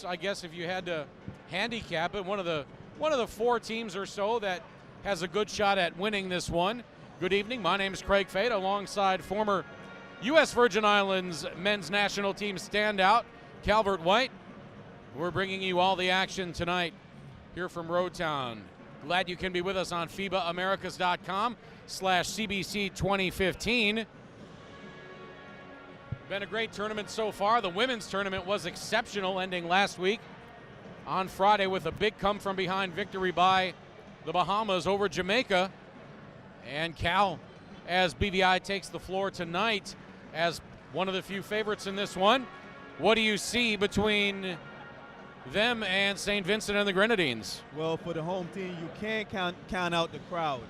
I guess if you had to handicap it, one of the four teams or so that has a good shot at winning this one. Good evening. My name is Craig Fate, alongside former U.S. Virgin Islands men's national team standout Calvert White. We're bringing you all the action tonight here from Roadtown. Glad you can be with us on FIBAAmericas.com/CBC 2015. Been a great tournament so far. The women's tournament was exceptional, ending last week on Friday with a big come-from-behind victory by the Bahamas over Jamaica. And Cal, as BVI takes the floor tonight as one of the few favorites in this one. What do you see between them and St. Vincent and the Grenadines? Well, for the home team, you can't count out the crowd.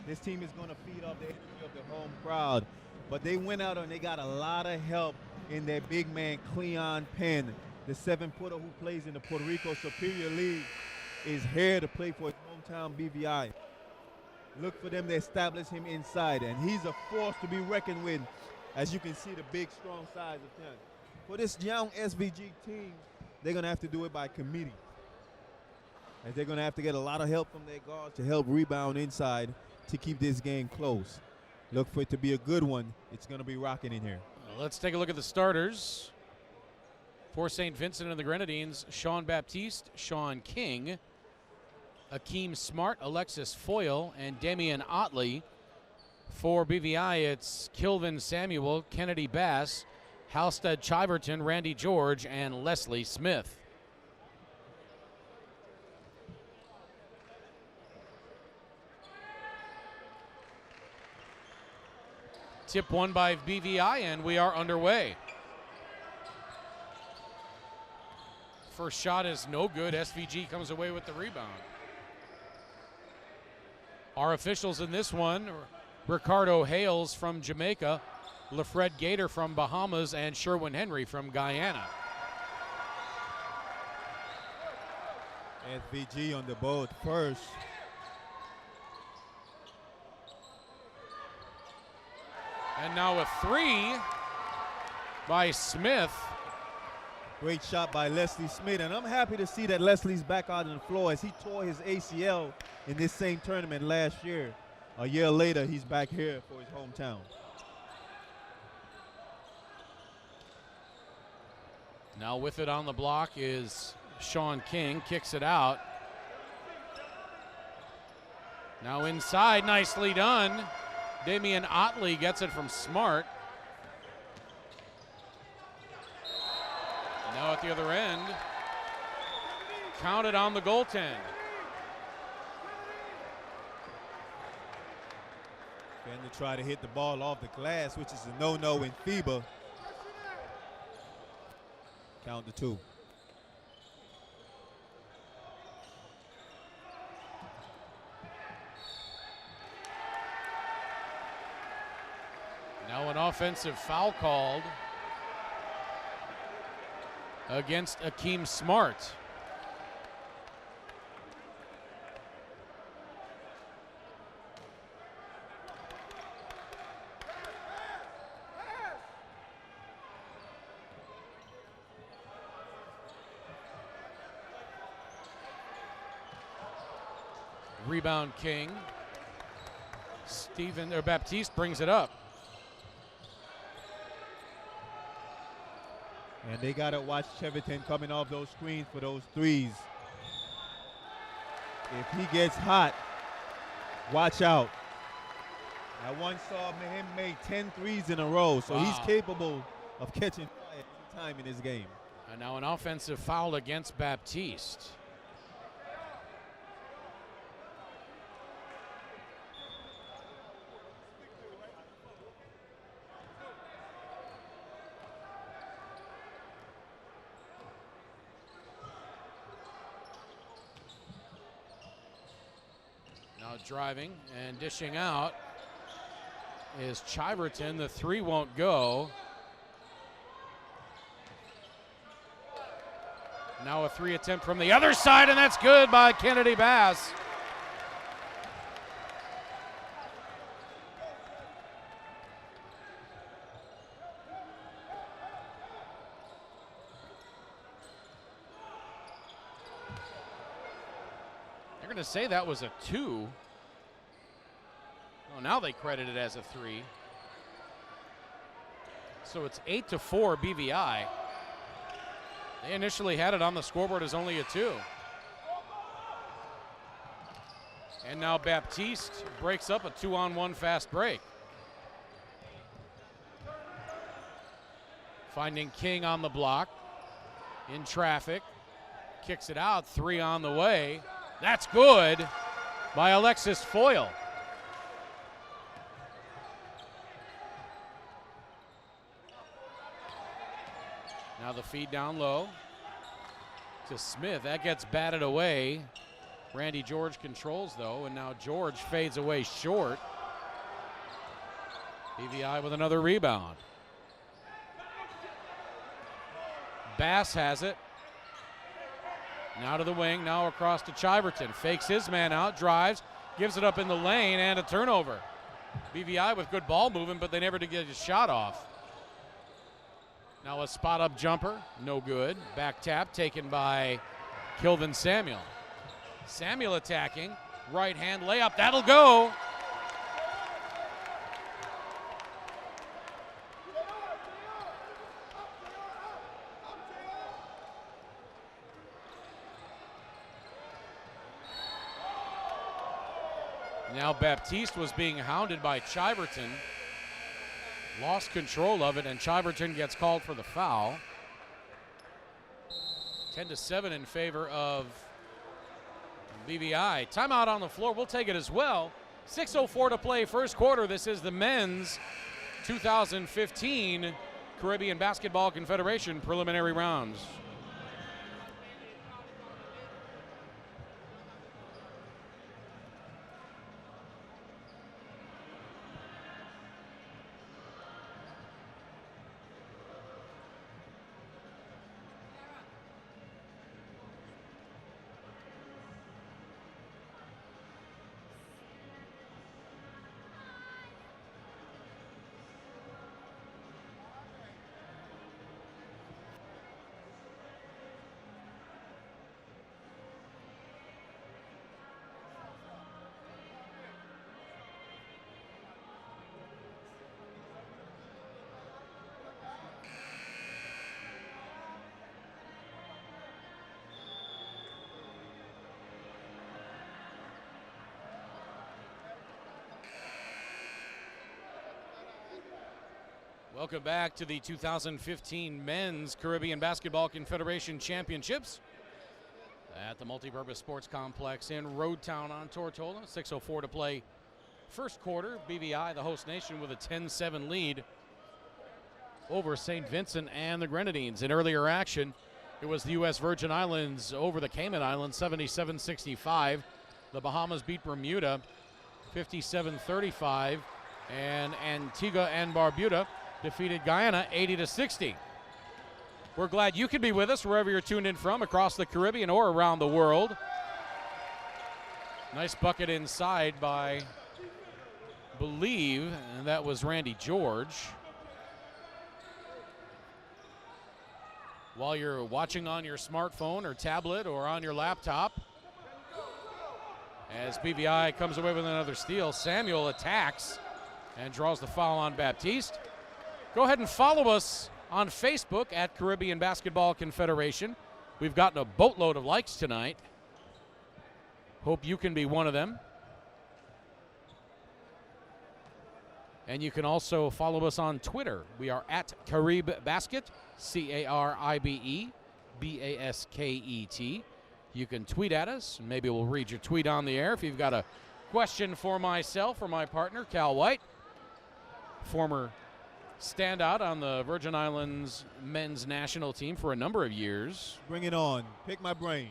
This team is going to feed off the energy of the home crowd. But they went out and they got a lot of help in their big man, Cleon Penn, the 7-footer who plays in the Puerto Rico Superior League, is here to play for his hometown BVI. Look for them to establish him inside, and he's a force to be reckoned with, as you can see the big, strong size of him. For this young SVG team, they're going to have to do it by committee, as they're going to have to get a lot of help from their guards to help rebound inside to keep this game close. Look for it to be a good one. It's going to be rocking in here. Let's take a look at the starters. For St. Vincent and the Grenadines, Sean Baptiste, Sean King, Akeem Smart, Alexis Foyle, and Damian Otley. For BVI, it's Kilvin Samuel, Kennedy Bass, Halstead Chiverton, Randy George, and Leslie Smith. Tip one by BVI, and we are underway. First shot is no good. SVG comes away with the rebound. Our officials in this one, Ricardo Hales from Jamaica, LaFred Gator from Bahamas, and Sherwin Henry from Guyana. SVG on the board first. And now a three by Smith. Great shot by Leslie Smith, and I'm happy to see that Leslie's back out on the floor, as he tore his ACL in this same tournament last year. A year later, he's back here for his hometown. Now with it on the block is Sean King, kicks it out. Now inside, nicely done. Damian Otley gets it from Smart. Now at the other end, counted on the goaltend. Trying to try to hit the ball off the glass, which is a no-no in FIBA. Count to two. Now an offensive foul called against Akeem Smart. Rebound King. Baptiste brings it up. And they got to watch Cheverton coming off those screens for those threes. If he gets hot, watch out. I once saw him make 10 threes in a row, so wow. He's capable of catching fire any time in this game. And now an offensive foul against Baptiste. Now driving and dishing out is Chiverton. The three won't go. Now a three attempt from the other side, and that's good by Kennedy Bass. going to say that was a 2. Oh, now they credit it as a 3. So it's 8-4 BVI. They initially had it on the scoreboard as only a 2. And now Baptiste breaks up a 2-on-1 fast break. Finding King on the block, in traffic, kicks it out, 3 on the way. That's good by Alexis Foyle. Now the feed down low to Smith. That gets batted away. Randy George controls though, and now George fades away short. BVI with another rebound. Bass has it. Now to the wing, now across to Chiverton. Fakes his man out, drives, gives it up in the lane, and a turnover. BVI with good ball movement, but they never did get a shot off. Now a spot-up jumper, no good. Back tap taken by Kilvin Samuel. Samuel attacking, right hand layup, that'll go. Now Baptiste was being hounded by Chiverton. Lost control of it, and Chiverton gets called for the foul. 10-7 in favor of BVI. Timeout on the floor. We'll take it as well. 6:04 to play first quarter. This is the men's 2015 Caribbean Basketball Confederation preliminary rounds. Welcome back to the 2015 Men's Caribbean Basketball Confederation Championships at the Multipurpose Sports Complex in Road Town on Tortola. 6:04 to play first quarter. BVI, the host nation, with a 10-7 lead over St. Vincent and the Grenadines. In earlier action, it was the U.S. Virgin Islands over the Cayman Islands, 77-65. The Bahamas beat Bermuda 57-35, and Antigua and Barbuda defeated Guyana 80-60. We're glad you can be with us wherever you're tuned in from, across the Caribbean or around the world. Nice bucket inside by, believe, and that was Randy George. While you're watching on your smartphone or tablet or on your laptop, as BVI comes away with another steal, Samuel attacks and draws the foul on Baptiste. Go ahead and follow us on Facebook at Caribbean Basketball Confederation. We've gotten a boatload of likes tonight. Hope you can be one of them. And you can also follow us on Twitter. We are at Carib Basket, CARIBE-BASKET. You can tweet at us, and maybe we'll read your tweet on the air. If you've got a question for myself or my partner, Cal White, former standout on the Virgin Islands men's national team for a number of years. Bring it on. Pick my brain.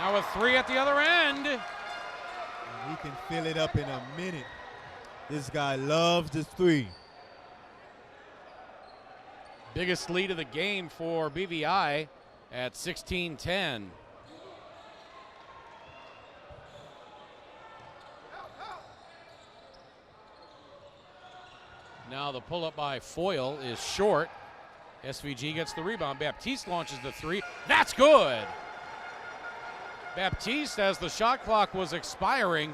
Now a three at the other end. He can fill it up in a minute. This guy loves the three. Biggest lead of the game for BVI at 16-10. Now the pull-up by Foyle is short. SVG gets the rebound. Baptiste launches the three. That's good. Baptiste, as the shot clock was expiring,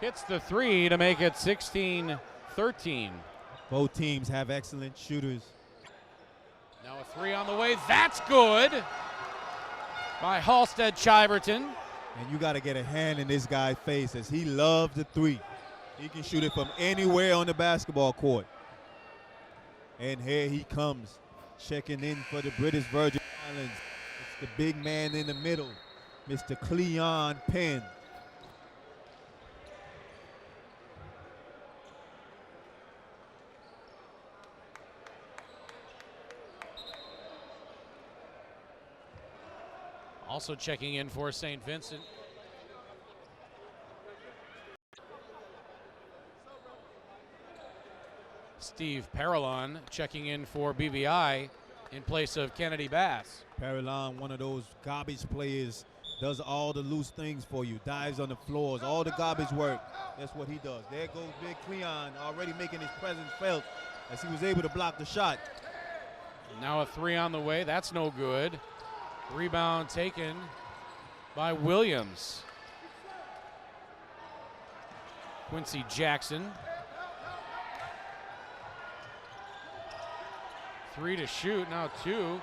hits the three to make it 16-13. Both teams have excellent shooters. Now a three on the way. That's good by Halstead-Chiverton. And you got to get a hand in this guy's face as he loves the three. He can shoot it from anywhere on the basketball court. And here he comes, checking in for the British Virgin Islands. It's the big man in the middle, Mr. Cleon Penn. Also checking in for St. Vincent, Steve Parallon checking in for BVI in place of Kennedy Bass. Parallon, one of those garbage players, does all the loose things for you, dives on the floors, all the garbage work. That's what he does. There goes big Cleon, already making his presence felt as he was able to block the shot. Now a three on the way. That's no good. Rebound taken by Williams. Quincy Jackson. Three to shoot, now two.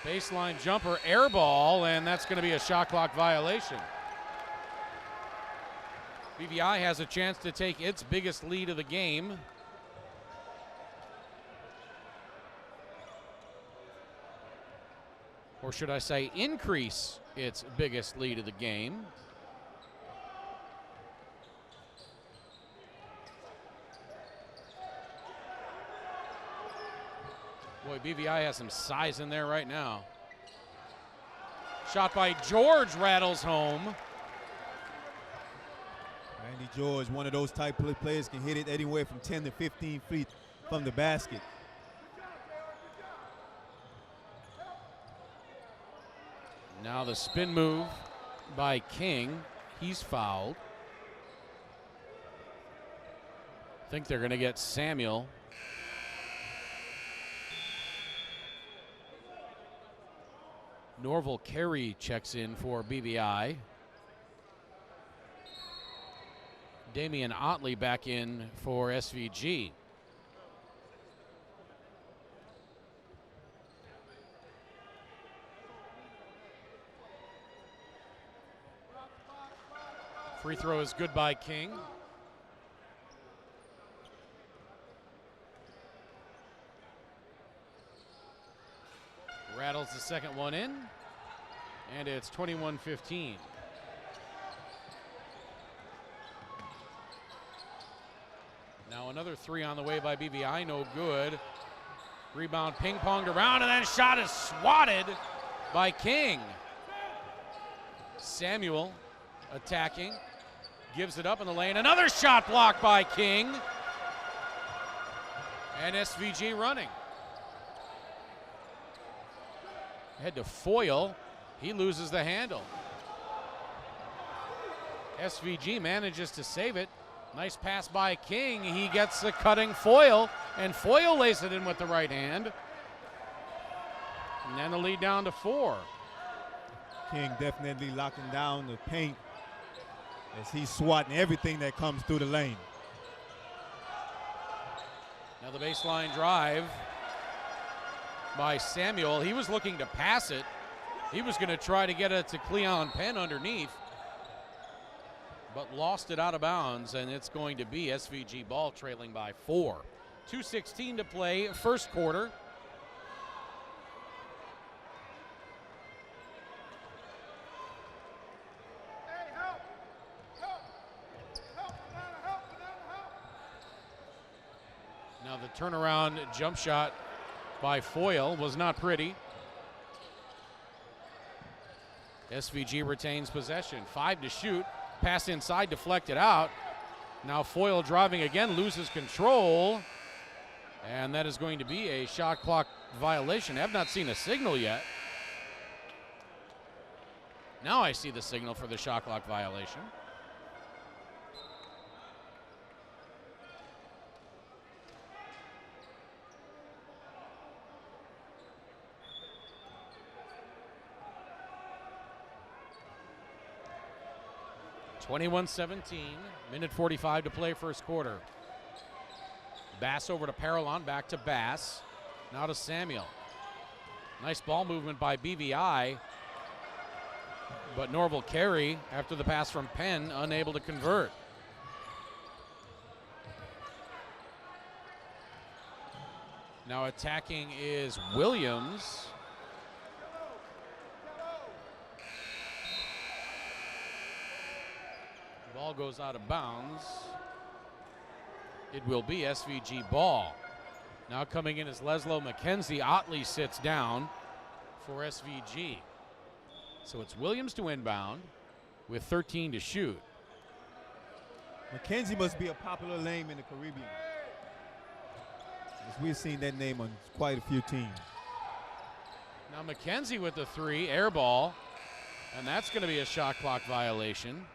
Baseline jumper, air ball, and that's going to be a shot clock violation. BVI has a chance to take its biggest lead of the game. Or should I say increase its biggest lead of the game. Boy, BVI has some size in there right now. Shot by George rattles home. Randy George, one of those type of players, can hit it anywhere from 10 to 15 feet from the basket. Now the spin move by King. He's fouled. I think they're going to get Samuel. Norval Carey checks in for BVI. Damian Otley back in for SVG. Free throw is good by King. Rattles the second one in, and it's 21-15. Now another three on the way by BVI, no good. Rebound ping-ponged around, and then shot is swatted by King. Samuel attacking, gives it up in the lane. Another shot blocked by King. And SVG running. Head to Foyle. He loses the handle. SVG manages to save it. Nice pass by King. He gets the cutting Foyle, and Foyle lays it in with the right hand. And then the lead down to 4. King definitely locking down the paint as he's swatting everything that comes through the lane. Now the baseline drive by Samuel. He was looking to pass it. He was going to try to get it to Cleon Penn underneath, but lost it out of bounds, and it's going to be SVG ball trailing by 4. 2:16 to play, first quarter. Now the turnaround jump shot by Foyle was not pretty. SVG retains possession. 5 to shoot. Pass inside, deflected out. Now Foyle driving again, loses control. And that is going to be a shot clock violation. I have not seen a signal yet. Now I see the signal for the shot clock violation. (21-17), minute 45 to play first quarter. Bass over to Parallon, back to Bass. Now to Samuel. Nice ball movement by BVI. But Norval Carey, after the pass from Penn, unable to convert. Now attacking is Williams. Ball goes out of bounds. It will be SVG ball. Now coming in is Leslo McKenzie. Otley sits down for SVG. So it's Williams to inbound with 13 to shoot. McKenzie must be a popular name in the Caribbean, as we've seen that name on quite a few teams. Now McKenzie with the three, air ball, and that's going to be a shot clock violation.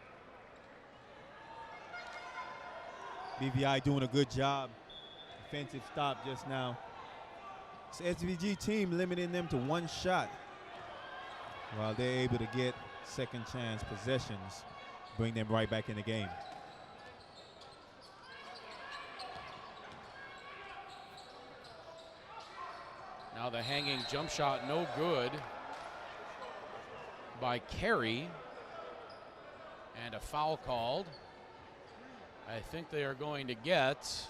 BVI doing a good job. Defensive stop just now. It's SVG team limiting them to one shot, while they're able to get second chance possessions, bring them right back in the game. Now the hanging jump shot, no good by Carey, and a foul called. I think they are going to get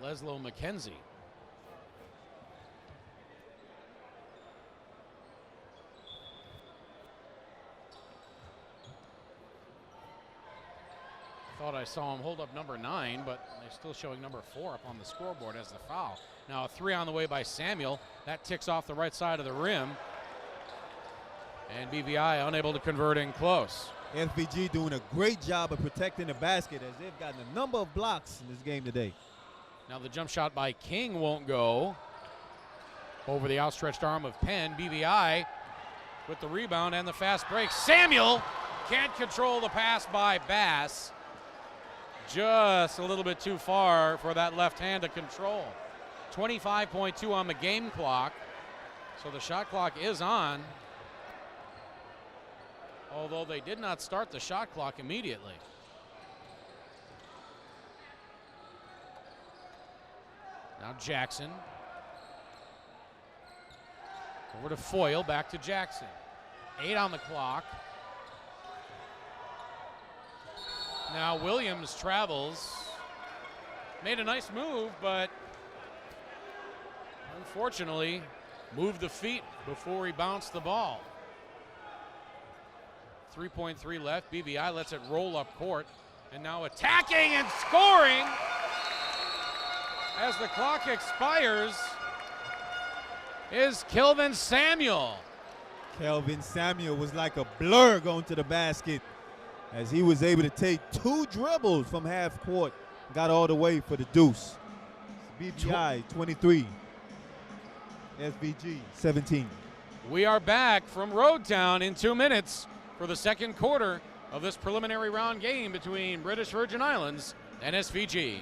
Leslo McKenzie. Thought I saw him hold up number 9, but they're still showing number 4 up on the scoreboard as the foul. Now a 3 on the way by Samuel. That ticks off the right side of the rim. And BVI unable to convert in close. SVG doing a great job of protecting the basket, as they've gotten a number of blocks in this game today. Now the jump shot by King won't go. Over the outstretched arm of Penn. BVI with the rebound and the fast break. Samuel can't control the pass by Bass. Just a little bit too far for that left hand to control. 25.2 on the game clock. So the shot clock is on, although they did not start the shot clock immediately. Now Jackson. Over to Foyle, back to Jackson. 8 on the clock. Now Williams travels. Made a nice move, but unfortunately moved the feet before he bounced the ball. 3.3 left. BVI lets it roll up court. And now attacking and scoring as the clock expires is Kelvin Samuel. Kelvin Samuel was like a blur going to the basket, as he was able to take 2 dribbles from half court, got all the way for the deuce. BVI 23, SVG 17. We are back from Road Town in 2 minutes for the second quarter of this preliminary round game between British Virgin Islands and SVG.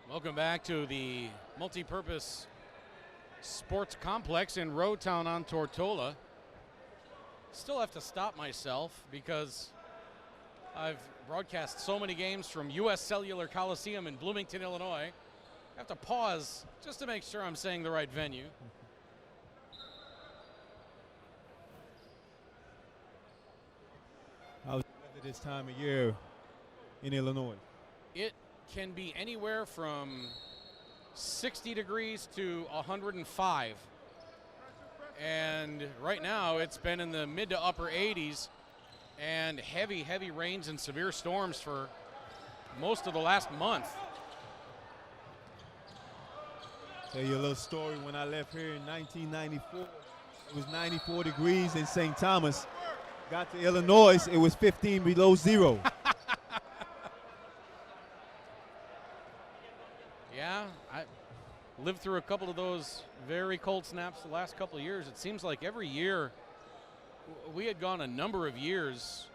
Welcome back to the multi-purpose sports complex in Roadtown on Tortola. Still have to stop myself because I've broadcast so many games from U.S. Cellular Coliseum in Bloomington, Illinois. I have to pause just to make sure I'm saying the right venue. How's the weather this time of year in Illinois? It can be anywhere from 60 degrees to 105. And right now it's been in the mid to upper 80s and heavy, heavy rains and severe storms for most of the last month. Tell you a little story. When I left here in 1994, it was 94 degrees in St. Thomas. Got to Illinois, it was 15 below zero. Yeah, I lived through a couple of those very cold snaps the last couple of years. It seems like every year, we had gone a number of years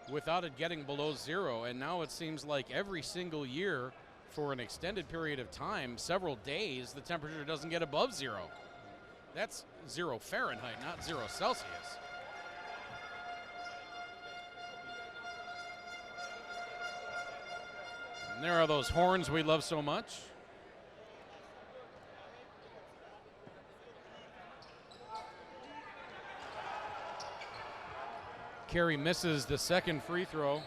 without it getting below zero, and now it seems like every single year for an extended period of time, several days, the temperature doesn't get above zero. That's 0 Fahrenheit, not 0 Celsius. And there are those horns we love so much. Carey misses the second free throw.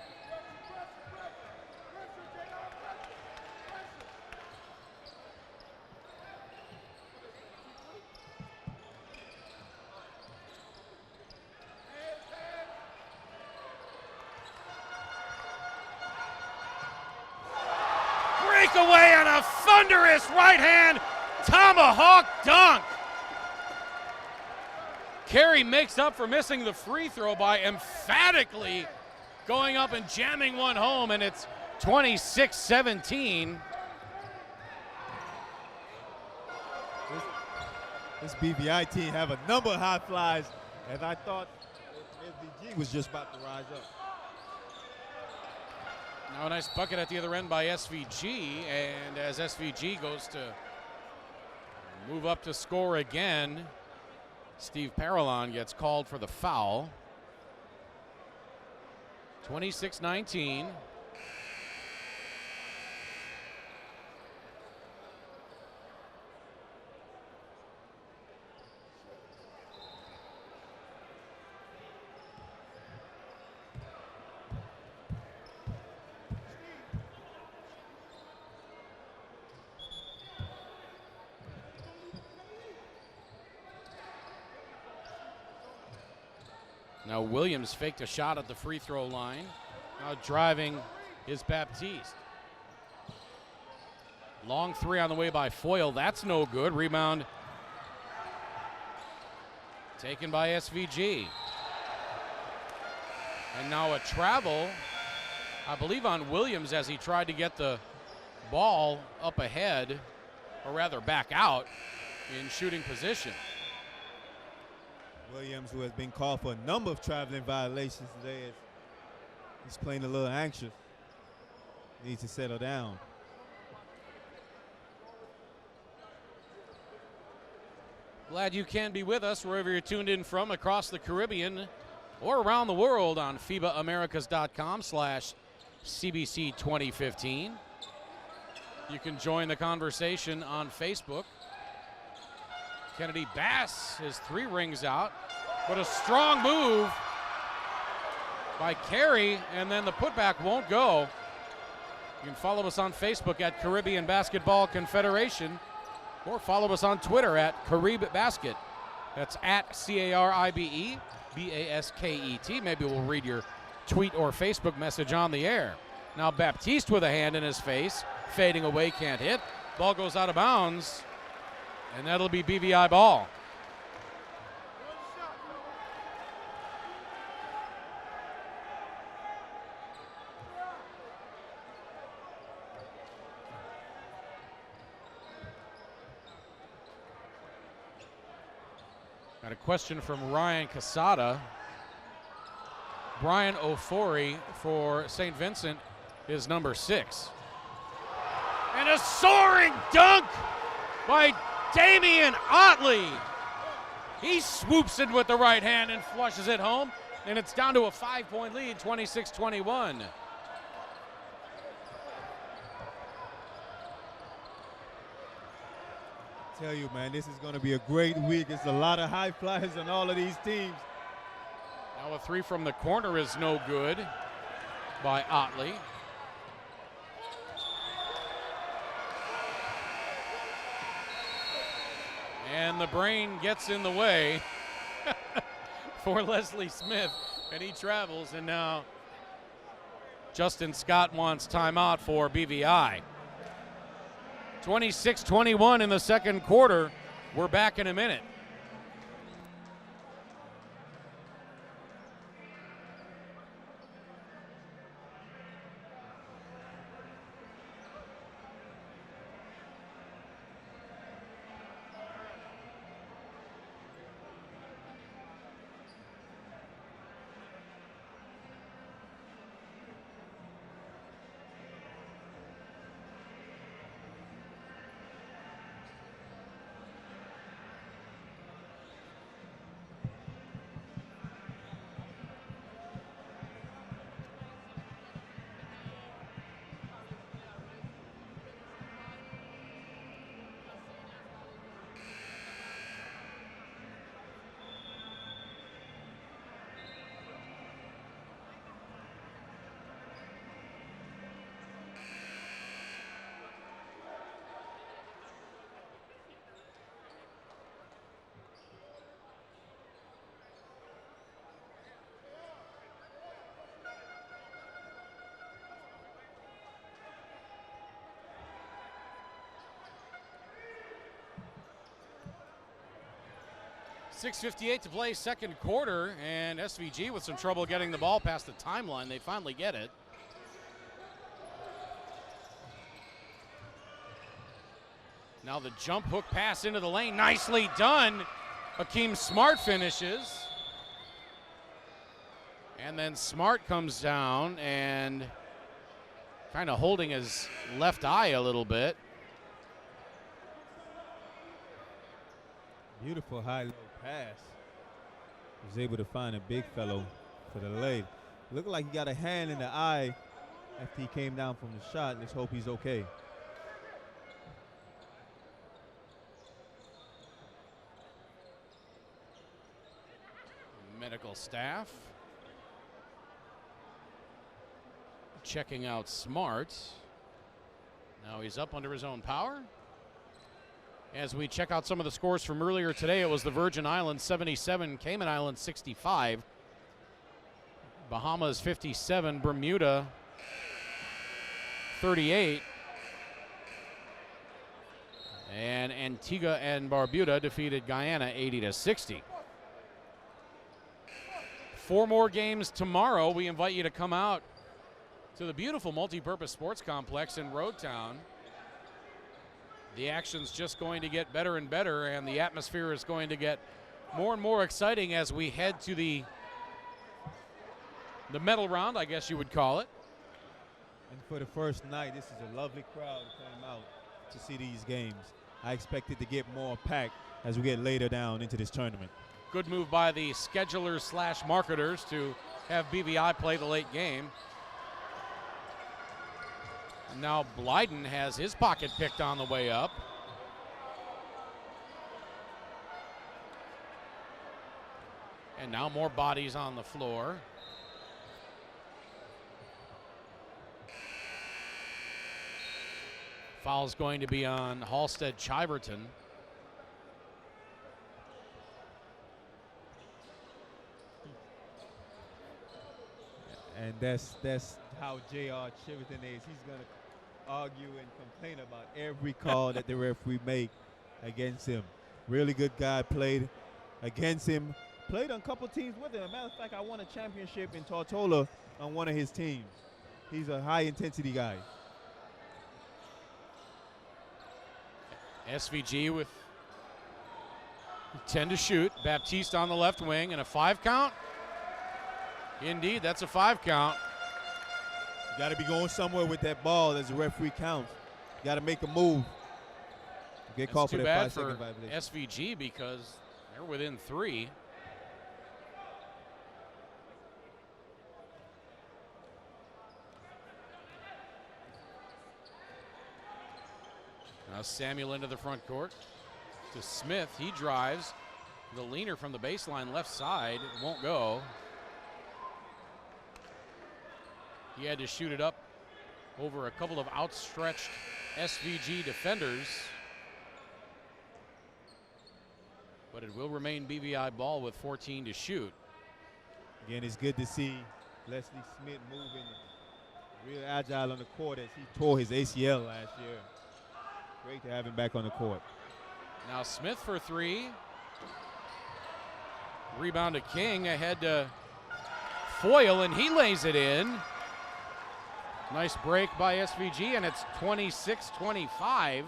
Breakaway on a thunderous right hand tomahawk dunk. Carey makes up for missing the free throw by emphatically going up and jamming one home, and it's 26-17. This BVI team have a number of high flies, and I thought SVG was just about to rise up. Now a nice bucket at the other end by SVG, and as SVG goes to move up to score again, Steve Parallon gets called for the foul. 26-19. Now Williams faked a shot at the free throw line. Now driving is Baptiste. Long three on the way by Foyle. That's no good. Rebound taken by SVG. And now a travel, I believe, on Williams as he tried to get the ball up ahead, or rather back out in shooting position. Williams, who has been called for a number of traveling violations today, he's playing a little anxious. Needs to settle down. Glad you can be with us wherever you're tuned in from across the Caribbean or around the world on FIBAAmericas.com/CBC 2015. You can join the conversation on Facebook. Kennedy Bass, his three rings out, but a strong move by Carey, and then the putback won't go. You can follow us on Facebook at Caribbean Basketball Confederation, or follow us on Twitter at Carib Basket. That's at CARIBE BASKET. Maybe we'll read your tweet or Facebook message on the air. Now Baptiste with a hand in his face, fading away, can't hit. Ball goes out of bounds, and that'll be BVI ball. Got a question from Ryan Casada. Brian Ofori for St. Vincent is number 6. And a soaring dunk by Damian Otley. He swoops it with the right hand and flushes it home. And it's down to a 5-point lead, 26-21. Tell you, man, this is going to be a great week. It's a lot of high flyers on all of these teams. Now a three from the corner is no good by Otley. And the brain gets in the way for Leslie Smith, and he travels, and now Justin Scott wants timeout for BVI. 26-21 in the second quarter. We're back in a minute. .6:58 to play second quarter, and SVG with some trouble getting the ball past the timeline. They finally get it. Now the jump hook pass into the lane, nicely done. Hakeem Smart finishes. And then Smart comes down and kind of holding his left eye a little bit. Beautiful high-low pass. Was able to find a big fellow for the lay. Looked like he got a hand in the eye after he came down from the shot. Let's hope he's okay. Medical staff checking out Smart. Now he's up under his own power. As we check out some of the scores from earlier today, it was the Virgin Islands 77, Cayman Islands 65, Bahamas 57, Bermuda 38, and Antigua and Barbuda defeated Guyana 80-60. 4 more games tomorrow. We invite you to come out to the beautiful multi-purpose sports complex in Roadtown. The action's just going to get better and better, and the atmosphere is going to get more and more exciting as we head to the medal round, I guess you would call it. And for the first night, this is a lovely crowd who came out to see these games. I expect it to get more packed as we get later down into this tournament. Good move by the schedulers / marketers to have BVI play the late game. And now Blyden has his pocket picked on the way up. And now more bodies on the floor. Foul's going to be on Halstead Chiverton. And that's how J.R. Chiverton is. He's going to argue and complain about every call that the referee make against him. Really good guy, played against him, played on a couple teams with him. As a matter of fact, I won a championship in Tortola on one of his teams. He's a high-intensity guy. SVG with 10 to shoot. Baptiste on the left wing, and a 5 count. Indeed, that's a 5 count. You got to be going somewhere with that ball as the referee counts. got to make a move. Get called for that 5-second violation. violation. SVG because they're within 3. Now Samuel into the front court to Smith. He drives. The leaner from the baseline left side. It won't go. He had to shoot it up over a couple of outstretched SVG defenders. But it will remain BVI ball with 14 to shoot. Again, it's good to see Leslie Smith moving real agile on the court as he tore his ACL last year. Great to have him back on the court. Now Smith for 3. Rebound to King, ahead to Foyle, and he lays it in. Nice break by SVG, and it's 26-25.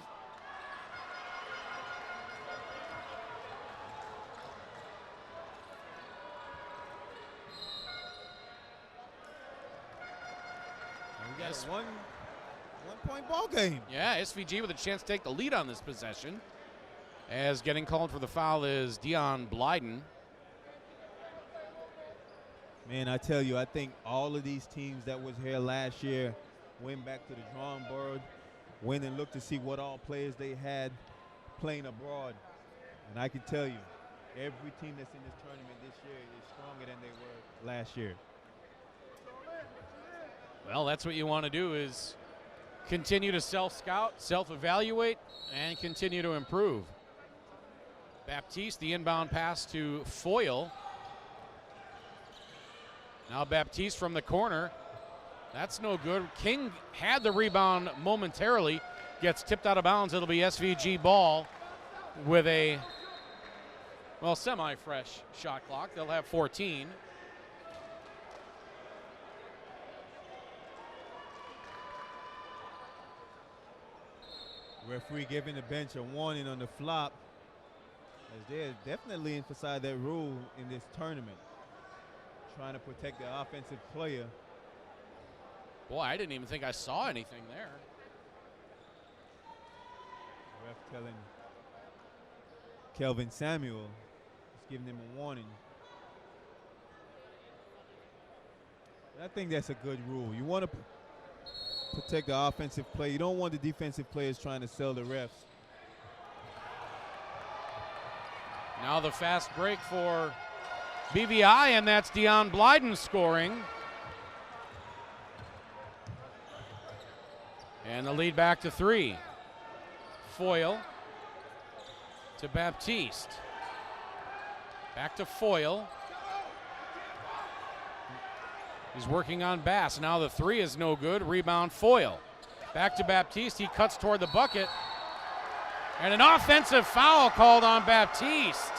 Yes, one-point ball game. Yeah, SVG with a chance to take the lead on this possession. As getting called for the foul is Dion Blyden. Man, I tell you, I think all of these teams that was here last year went back to the drawing board, went and looked to see what all players they had playing abroad. And I can tell you, every team that's in this tournament this year is stronger than they were last year. Well, that's what you want to do, is continue to self-scout, self-evaluate, and continue to improve. Baptiste, the inbound pass to Foyle. Now Baptiste from the corner. That's no good. King had the rebound momentarily. Gets tipped out of bounds. It'll be SVG ball with a, well, semi-fresh shot clock. They'll have 14. Referee giving the bench a warning on the flop, as they're definitely emphasized that rule in this tournament, trying to protect the offensive player. Boy, I didn't even think I saw anything there. Ref telling Kelvin Samuel, just giving him a warning. I think that's a good rule. You want to protect the offensive play. You don't want the defensive players trying to sell the refs. Now the fast break for BVI, and that's Dion Blyden scoring. And the lead back to 3. Foyle to Baptiste. Back to Foyle. He's working on Bass. Now the 3 is no good. Rebound Foyle. Back to Baptiste. He cuts toward the bucket. And an offensive foul called on Baptiste.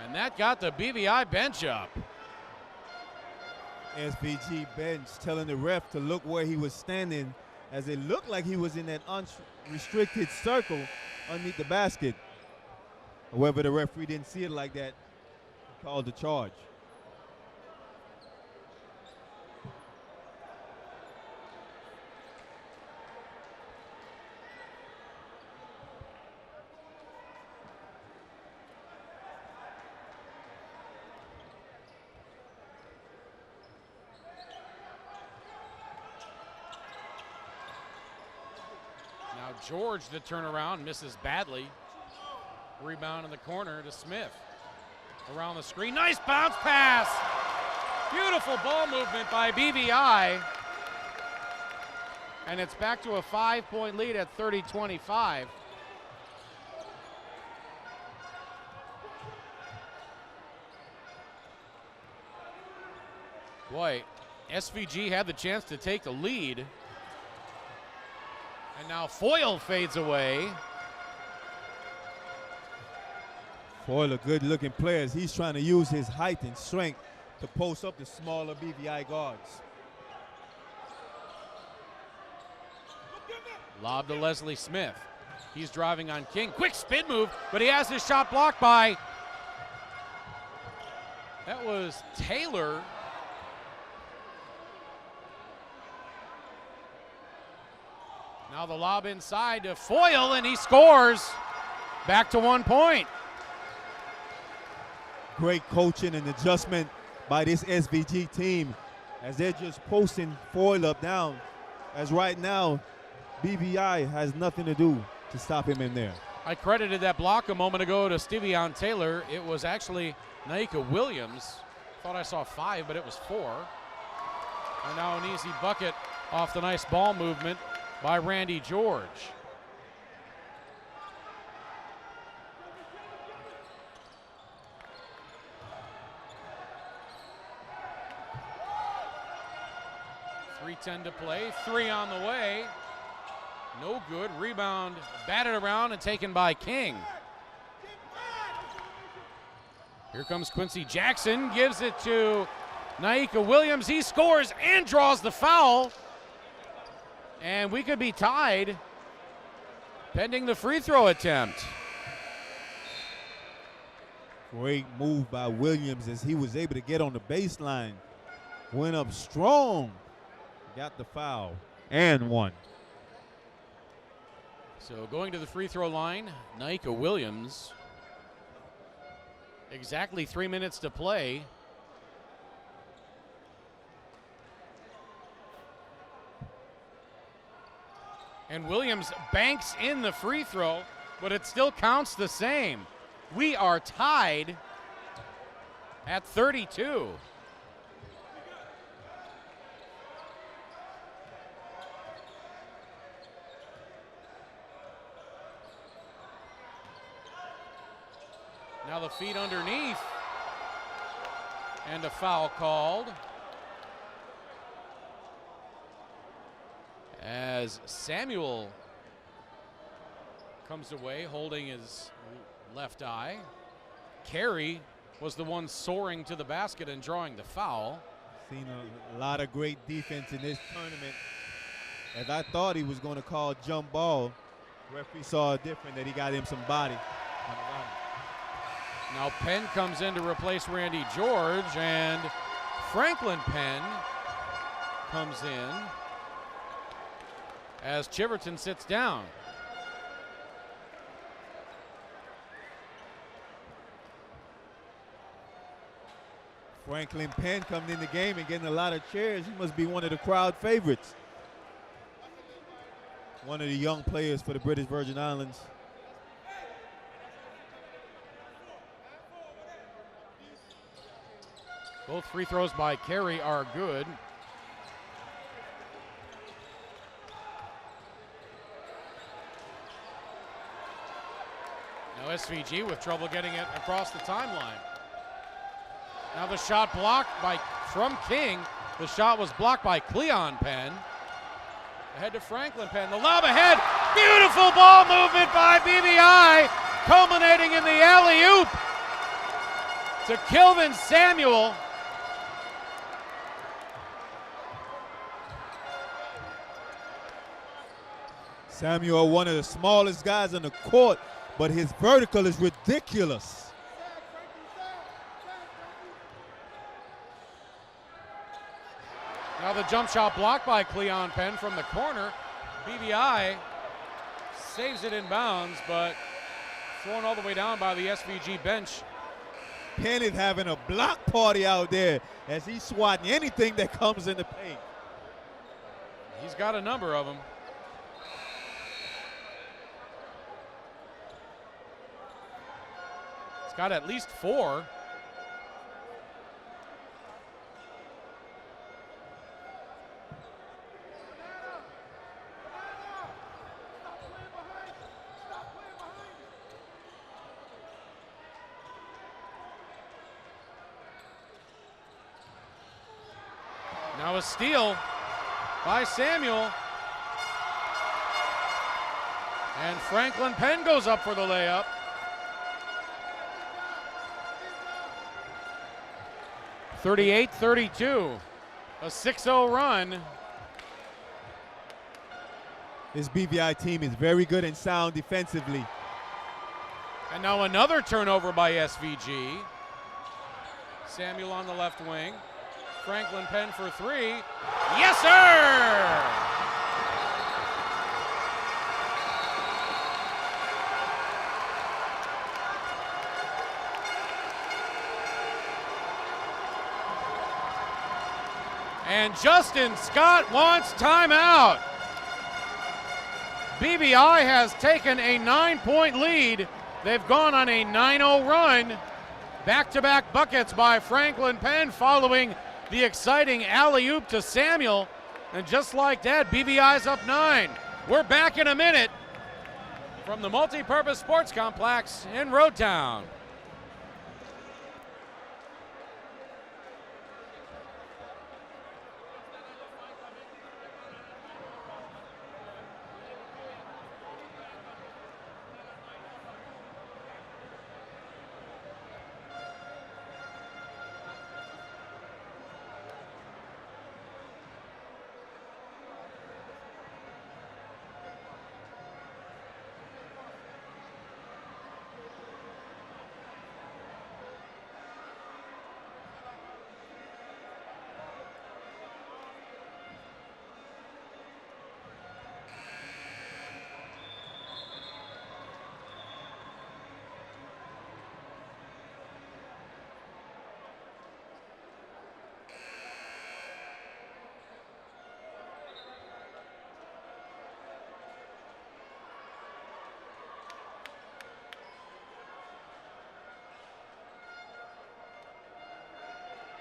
And that got the BVI bench up. SVG bench telling the ref to look where he was standing, as it looked like he was in that unrestricted circle underneath the basket. However, the referee didn't see it like that. He called the charge. Now George, the turnaround, misses badly. Rebound in the corner to Smith. Around the screen, nice bounce pass. Beautiful ball movement by BVI. And it's back to a 5-point lead at 30-25. Boy, SVG had the chance to take the lead. And now Foyle fades away. Foyle, a good-looking player. He's trying to use his height and strength to post up the smaller BVI guards. Lob to Leslie Smith. He's driving on King. Quick spin move, but he has his shot blocked by, that was Taylor. Now the lob inside to Foyle, and he scores. Back to 1 point. Great coaching and adjustment by this SVG team as they're just posting Foyle up down. As right now, BVI has nothing to do to stop him in there. I credited that block a moment ago to Stevion Taylor. It was actually Naika Williams. Thought I saw 5, but it was 4. And now an easy bucket off the nice ball movement by Randy George. .310 to play, 3 on the way. No good, rebound batted around and taken by King. Here comes Quincy Jackson, gives it to Naika Williams. He scores and draws the foul. And we could be tied pending the free throw attempt. Great move by Williams as he was able to get on the baseline. Went up strong, got the foul, and won. So going to the free throw line, Naika Williams. Exactly 3 minutes to play. And Williams banks in the free throw, but it still counts the same. We are tied at 32. Now the feed underneath, and a foul called as Samuel comes away holding his left eye. Carey was the one soaring to the basket and drawing the foul. Seen a lot of great defense in this tournament. As I thought he was going to call jump ball, referee saw it different, that he got him some body on the run. Now Penn comes in to replace Randy George, and Franklin Penn comes in as Chiverton sits down. Franklin Penn coming in the game and getting a lot of cheers. He must be one of the crowd favorites. One of the young players for the British Virgin Islands. Both free throws by Carey are good. Now SVG with trouble getting it across the timeline. Now the shot blocked from King. The shot was blocked by Cleon Penn. Ahead to Franklin Penn. The lob ahead. Beautiful ball movement by BVI, culminating in the alley-oop to Kilvin Samuel. Samuel, one of the smallest guys on the court, but his vertical is ridiculous. Now the jump shot blocked by Cleon Penn from the corner. BVI saves it in bounds, but thrown all the way down by the SVG bench. Penn is having a block party out there as he's swatting anything that comes in the paint. He's got a number of them. He's got at least 4. Now a steal by Samuel. And Franklin Penn goes up for the layup. (38-32), a 6-0 run. This BVI team is very good and sound defensively. And now another turnover by SVG. Samuel on the left wing. Franklin Penn for 3. Yes, sir! And Justin Scott wants timeout. BVI has taken a 9-point lead. They've gone on a 9-0 run. Back-to-back buckets by Franklin Penn following the exciting alley-oop to Samuel. And just like that, BVI's up 9. We're back in a minute from the Multipurpose Sports Complex in Roadtown.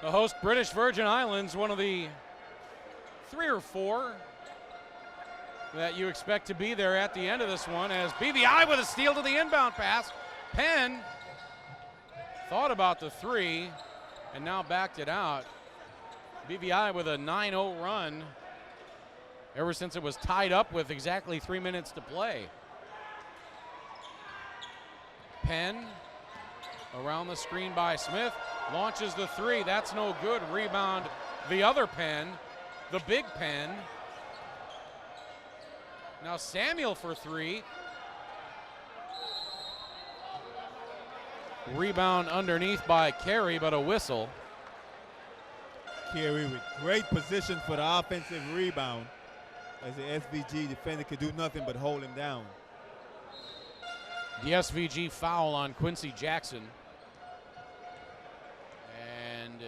The host, British Virgin Islands, one of the 3 or 4 that you expect to be there at the end of this one, as BVI with a steal to the inbound pass. Penn thought about the 3 and now backed it out. BVI with a 9-0 run ever since it was tied up with exactly 3 minutes to play. Penn around the screen by Smith. Launches the 3. That's no good. Rebound the other Penn, the big Penn. Now Samuel for 3. Rebound underneath by Carey, but a whistle. Carey with great position for the offensive rebound, as the SVG defender could do nothing but hold him down. The SVG foul on Quincy Jackson. And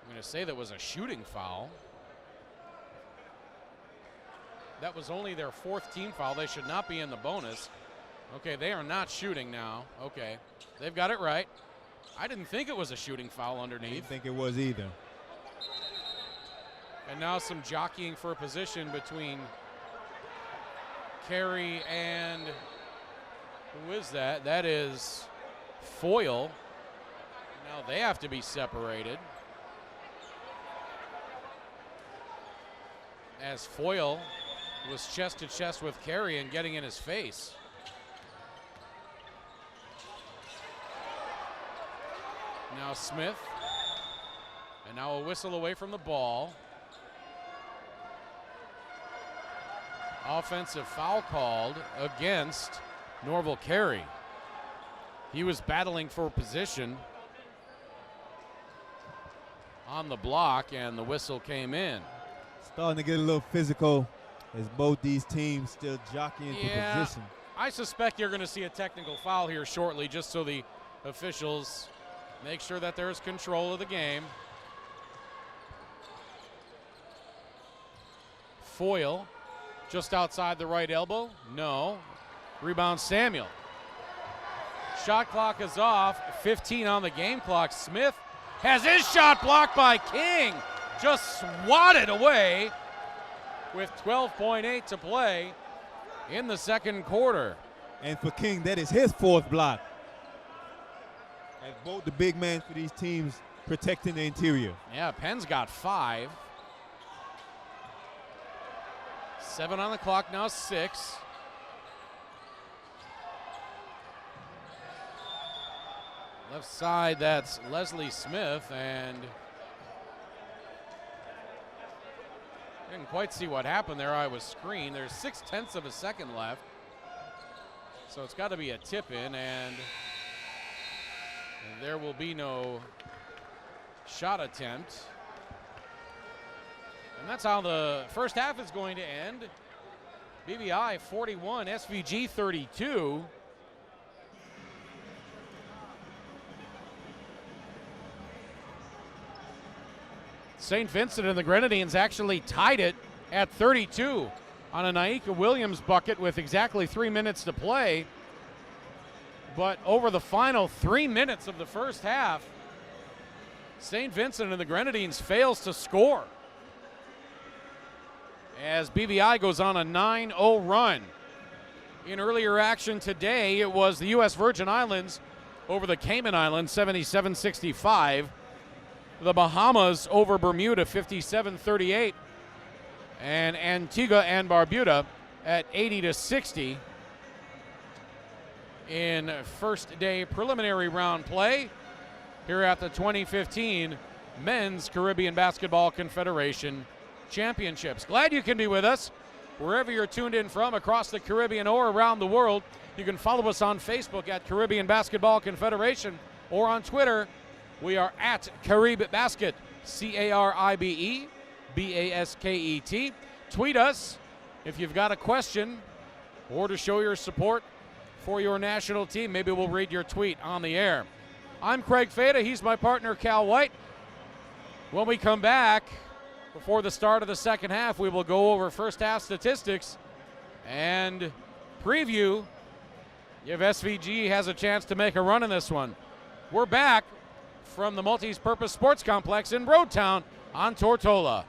I'm going to say that was a shooting foul. That was only their 4th team foul. They should not be in the bonus. Okay, they are not shooting now. Okay, they've got it right. I didn't think it was a shooting foul underneath. I didn't think it was either. And now some jockeying for a position between Carey and who is that? That is Foyle. Now they have to be separated, as Foyle was chest to chest with Carey and getting in his face. Now Smith, and now a whistle away from the ball. Offensive foul called against Norval Carey. He was battling for position on the block, and the whistle came in. Starting to get a little physical as both these teams still jockeying for position. I suspect you're going to see a technical foul here shortly, just so the officials make sure that there's control of the game. Foyle just outside the right elbow. No. Rebound Samuel. Shot clock is off. 15 on the game clock. Smith has his shot blocked by King. Just swatted away with 12.8 to play in the second quarter. And for King, that is his 4th block. As both the big men for these teams protecting the interior. Yeah, Penn's got 5. 7 on the clock, now 6. Left side, that's Leslie Smith, and didn't quite see what happened there. I was screened. There's 0.6 of a second left. So it's got to be a tip in, and there will be no shot attempt. And that's how the first half is going to end. BVI 41, SVG 32. St. Vincent and the Grenadines actually tied it at 32 on a Naika Williams bucket with exactly 3 minutes to play. But over the final 3 minutes of the first half, St. Vincent and the Grenadines fails to score as BVI goes on a 9-0 run. In earlier action today, it was the U.S. Virgin Islands over the Cayman Islands, 77-65. The Bahamas over Bermuda, 57-38. And Antigua and Barbuda at 80-60 in first day preliminary round play here at the 2015 Men's Caribbean Basketball Confederation Championships. Glad you can be with us wherever you're tuned in from across the Caribbean or around the world. You can follow us on Facebook at Caribbean Basketball Confederation or on Twitter. We are at Caribe Basket, CARIBE BASKET. Tweet us if you've got a question or to show your support for your national team. Maybe we'll read your tweet on the air. I'm Craig Fada. He's my partner, Cal White. When we come back, before the start of the second half, we will go over first half statistics and preview if SVG has a chance to make a run in this one. We're back from the Multi-Purpose Sports Complex in Roadtown on Tortola.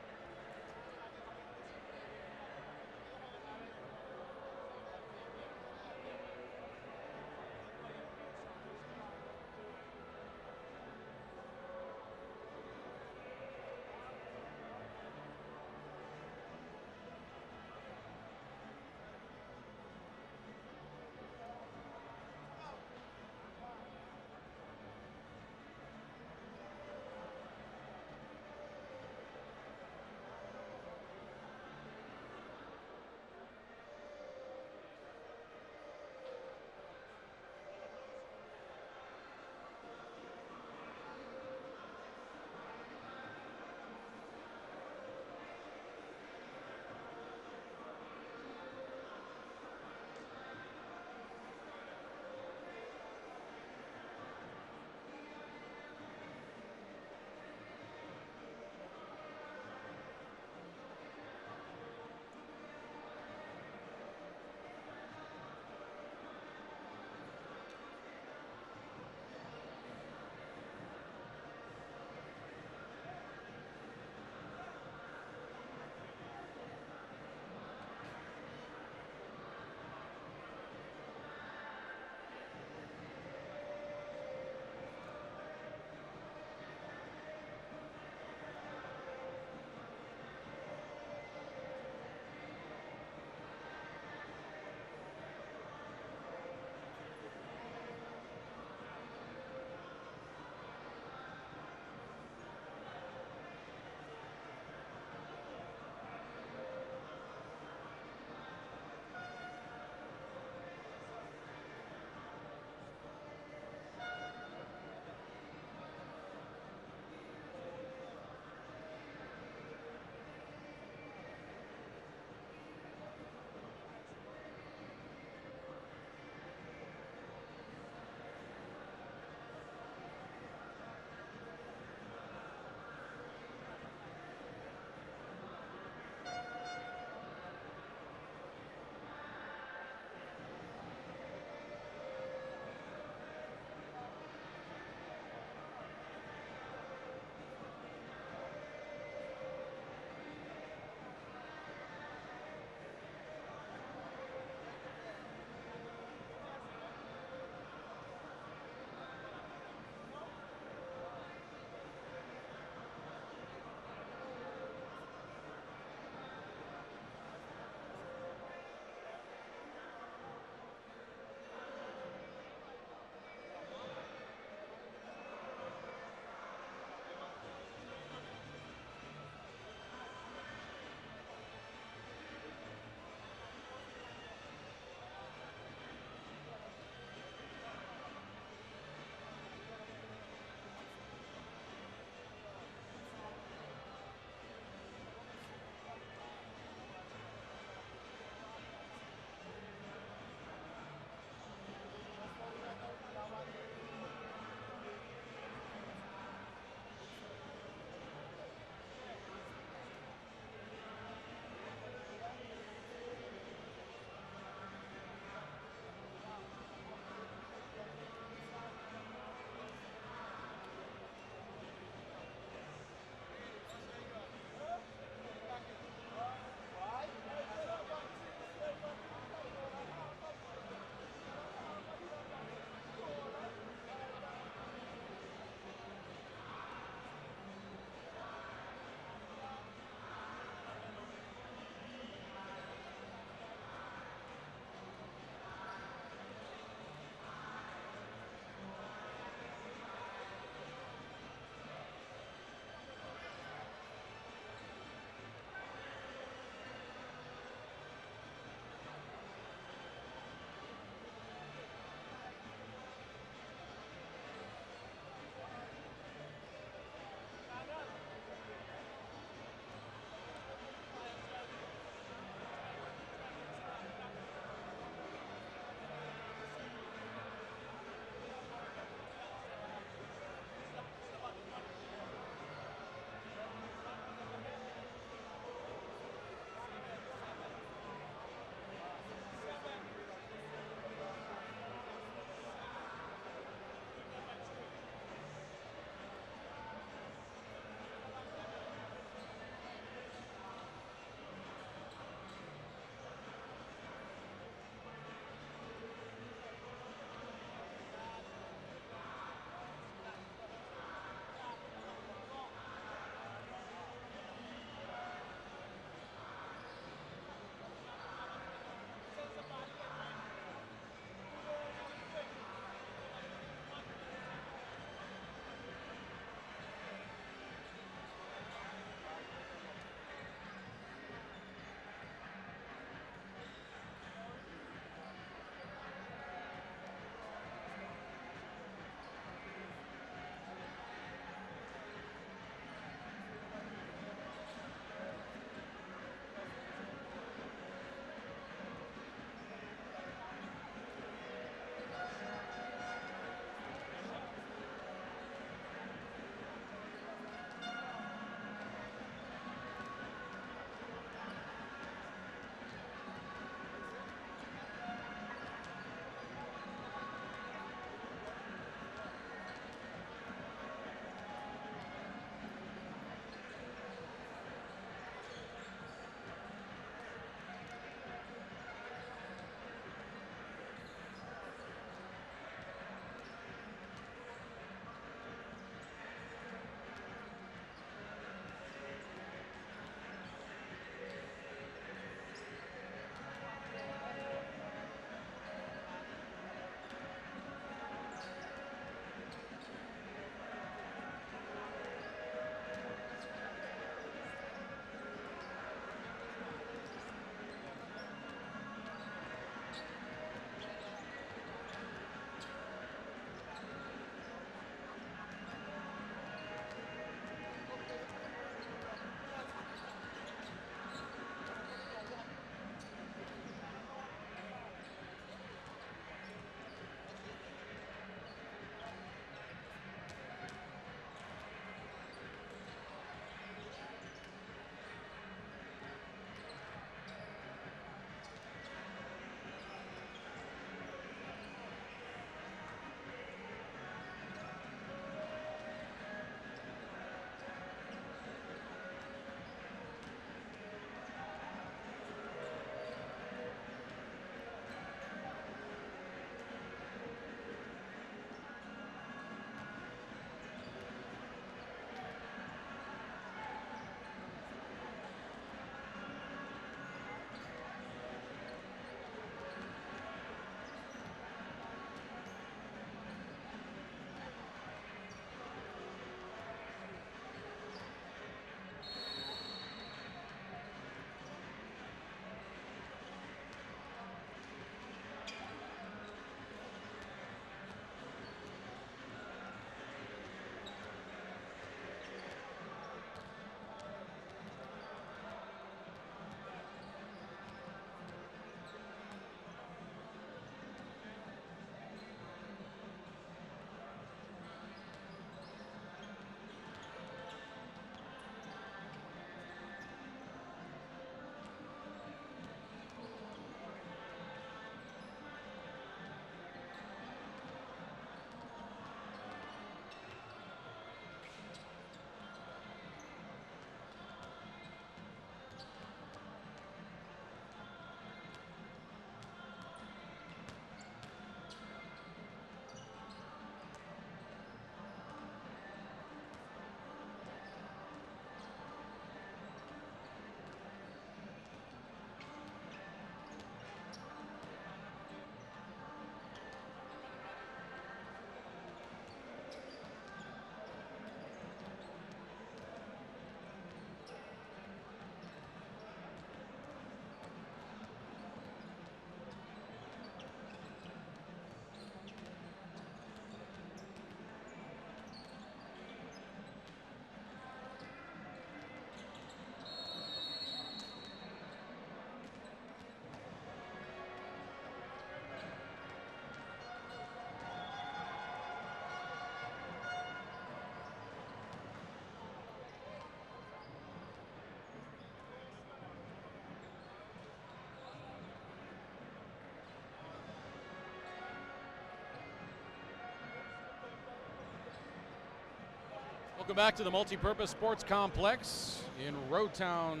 Welcome back to the Multipurpose Sports Complex in Roadtown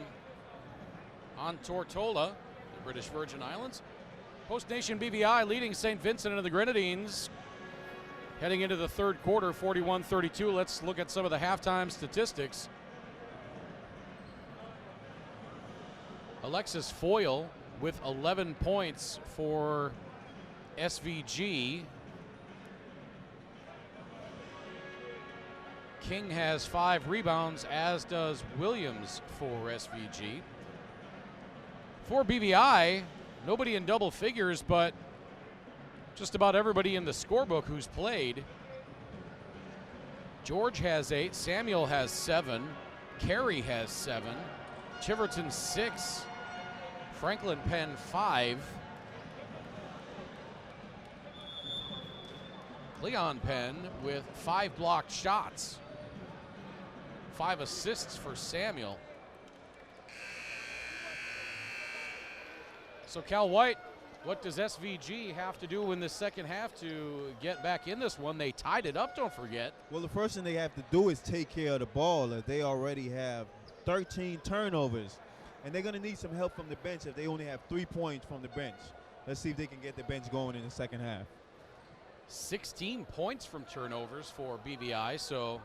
on Tortola, the British Virgin Islands. Host nation BVI leading St. Vincent and the Grenadines heading into the third quarter, 41-32. Let's look at some of the halftime statistics. Alexis Foyle with 11 points for SVG. King has 5 rebounds, as does Williams for SVG. For BVI, nobody in double figures, but just about everybody in the scorebook who's played. George has 8, Samuel has 7, Carey has 7, Chiverton 6, Franklin Penn 5, Cleon Penn with 5 blocked shots, 5 assists for Samuel. So Cal White, what does SVG have to do in the second half to get back in this one? They tied it up, don't forget. Well, the first thing they have to do is take care of the ball. They already have 13 turnovers, and they're going to need some help from the bench if they only have 3 points from the bench. Let's see if they can get the bench going in the second half. 16 points from turnovers for BVI, so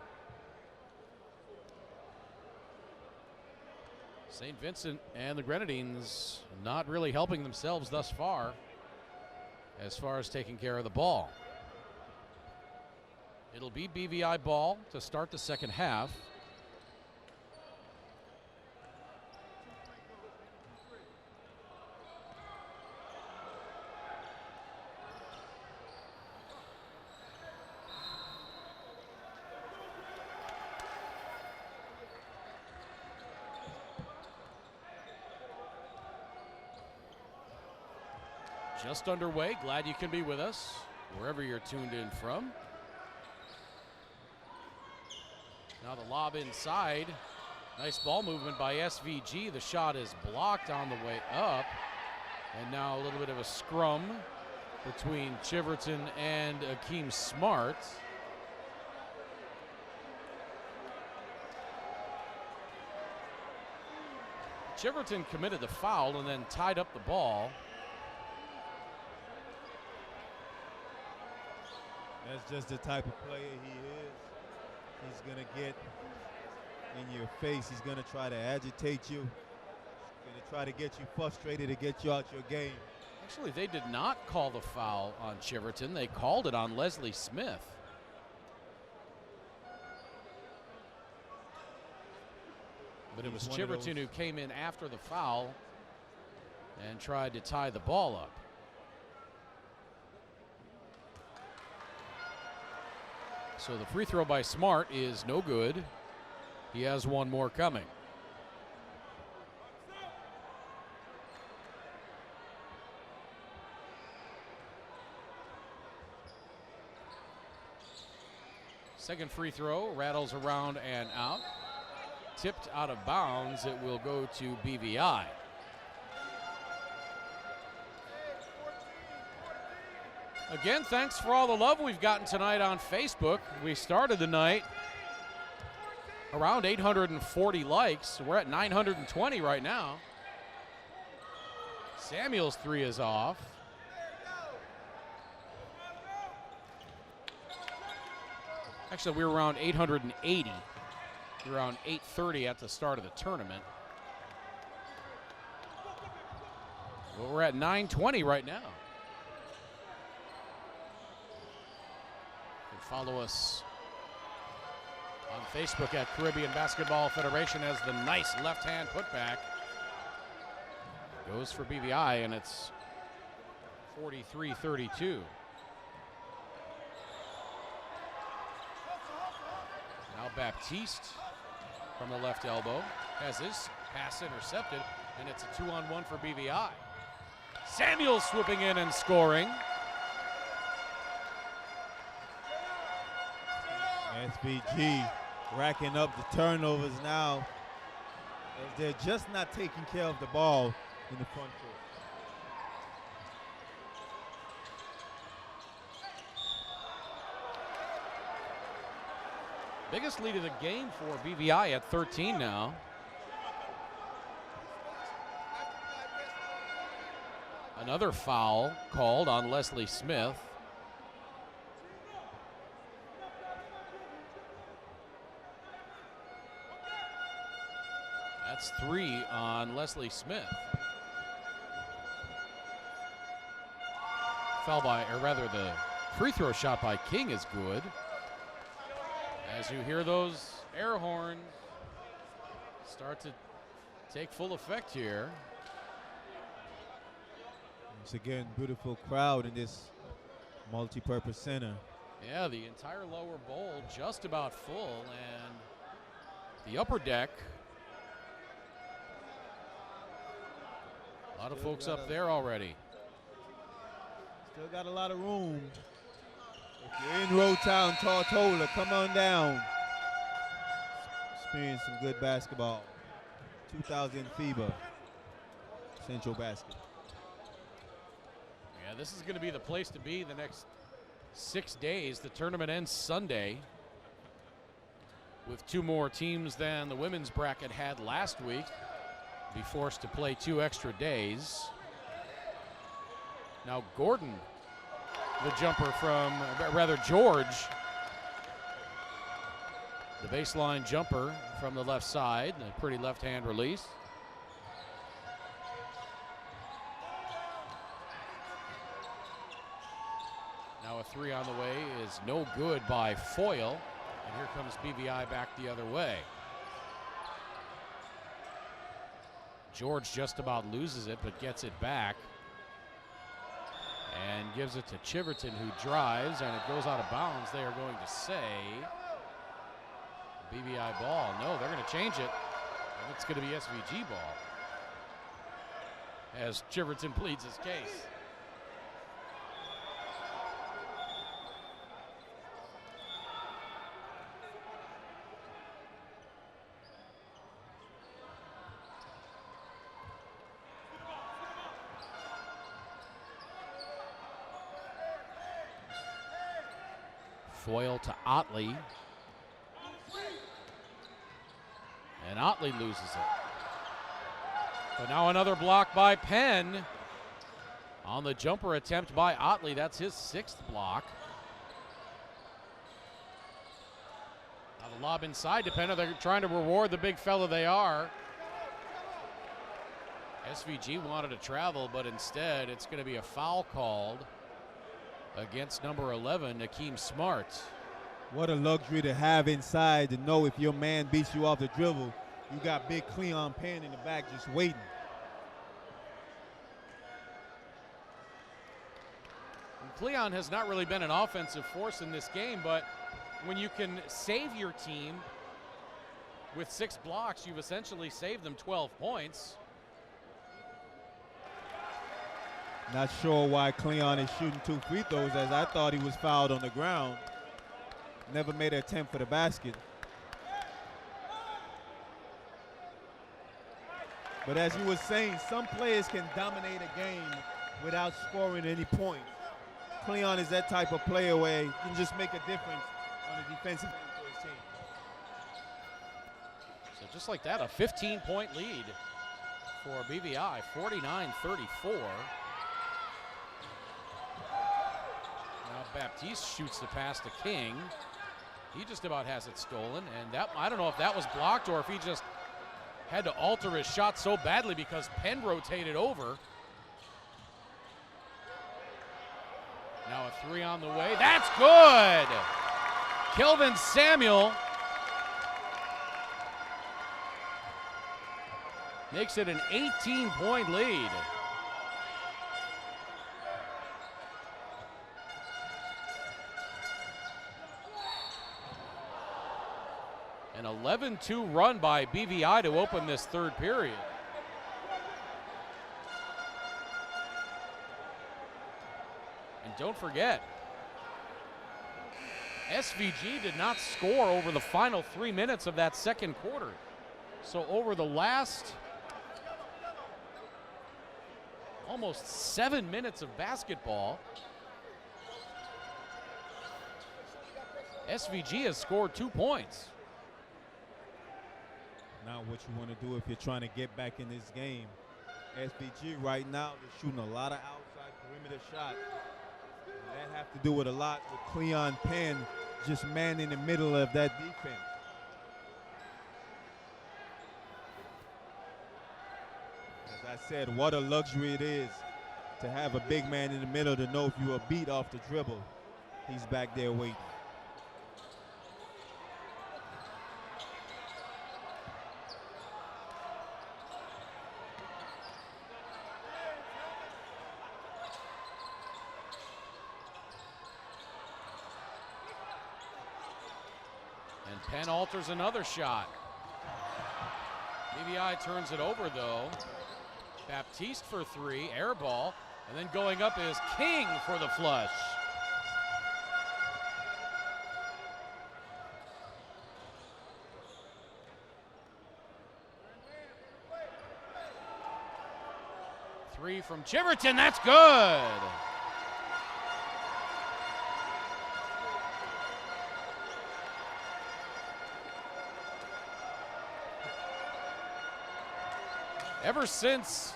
St. Vincent and the Grenadines not really helping themselves thus far as taking care of the ball. It'll be BVI ball to start the second half. Just underway. Glad you can be with us wherever you're tuned in from. Now the lob inside. Nice ball movement by SVG. The shot is blocked on the way up. And now a little bit of a scrum between Chiverton and Akeem Smart. Chiverton committed the foul and then tied up the ball. That's just the type of player he is. He's going to get in your face. He's going to try to agitate you. He's going to try to get you frustrated to get you out your game. Actually, they did not call the foul on Chiverton. They called it on Leslie Smith. But it was Chiverton who came in after the foul and tried to tie the ball up. So the free throw by Smart is no good. He has one more coming. Second free throw rattles around and out. Tipped out of bounds. It will go to BVI. Again, thanks for all the love we've gotten tonight on Facebook. We started the night around 840 likes. We're at 920 right now. Samuel's 3 is off. Actually, we were around 880. We were around 830 at the start of the tournament. Well, we're at 920 right now. Follow us on Facebook at Caribbean Basketball Federation as the nice left-hand putback goes for BVI, and it's 43-32. Now Baptiste from the left elbow has his pass intercepted, and it's a 2-on-1 for BVI. Samuel swooping in and scoring. SVG racking up the turnovers now, as they're just not taking care of the ball in the front court. Biggest lead of the game for BVI at 13 now. Another foul called on Leslie Smith. That's 3 on Leslie Smith. Foul by, or rather the free throw shot by King is good. As you hear those air horns start to take full effect here. Once again, beautiful crowd in this multi-purpose center. Yeah, the entire lower bowl just about full, and the upper deck. A lot of folks up there already. Still got a lot of room. If you're in Road Town, Tortola, come on down. Experience some good basketball. 2000 FIBA Central Basket. Yeah, this is going to be the place to be the next 6 days. The tournament ends Sunday with 2 more teams than the women's bracket had last week. Be forced to play 2 extra days. Now Gordon, the jumper from, rather George, the baseline jumper from the left side, a pretty left-hand release. Now a 3 on the way is no good by Foyle, and here comes BVI back the other way. George just about loses it, but gets it back and gives it to Chiverton, who drives, and it goes out of bounds. They are going to say BVI ball. No, they're going to change it, and it's going to be SVG ball as Chiverton pleads his case. Foyle to Otley. And Otley loses it. But now another block by Penn on the jumper attempt by Otley. That's his 6th block. Now the lob inside to Penn. They're trying to reward the big fella they are. SVG wanted to travel, but instead it's going to be a foul called against number 11, Nakeem Smart. What a luxury to have inside, to know if your man beats you off the dribble, you got big Cleon Penn in the back just waiting. And Cleon has not really been an offensive force in this game, but when you can save your team with 6 blocks, you've essentially saved them 12 points. Not sure why Cleon is shooting 2 free throws, as I thought he was fouled on the ground. Never made an attempt for the basket. But as you were saying, some players can dominate a game without scoring any points. Cleon is that type of player where he can just make a difference on the defensive end for his team. So just like that, a 15-point lead for BVI, 49-34. Baptiste shoots the pass to King. He just about has it stolen, and that, I don't know if that was blocked or if he just had to alter his shot so badly because Penn rotated over. Now a 3 on the way. That's good! Kelvin Samuel makes it an 18-point lead. An 11-2 run by BVI to open this 3rd period. And don't forget, SVG did not score over the final 3 minutes of that 2nd quarter. So over the last almost 7 minutes of basketball, SVG has scored 2 points. Now what you want to do if you're trying to get back in this game. SVG right now, they're shooting a lot of outside perimeter shots. And that have to do with a lot with Cleon Penn just man in the middle of that defense. As I said, what a luxury it is to have a big man in the middle to know if you are beat off the dribble. He's back there waiting. And Penn alters another shot. BVI turns it over though. Baptiste for 3, air ball, and then going up is King for the flush. Three from Chiverton, that's good. Ever since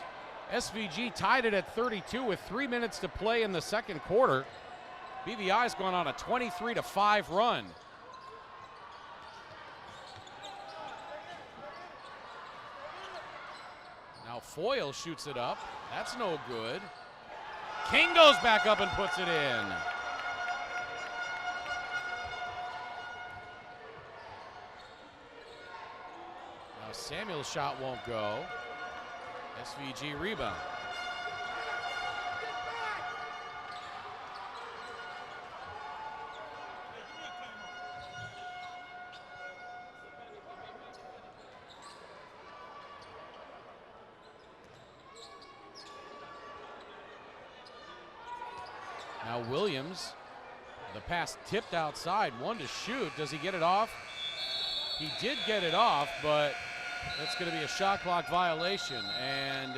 SVG tied it at 32 with 3 minutes to play in the second quarter, BVI's gone on a 23-5 run. Now Foyle shoots it up. That's no good. King goes back up and puts it in. Now Samuel's shot won't go. SVG rebound. Now Williams, the pass tipped outside, one to shoot. Does he get it off? He did get it off, but it's going to be a shot clock violation, and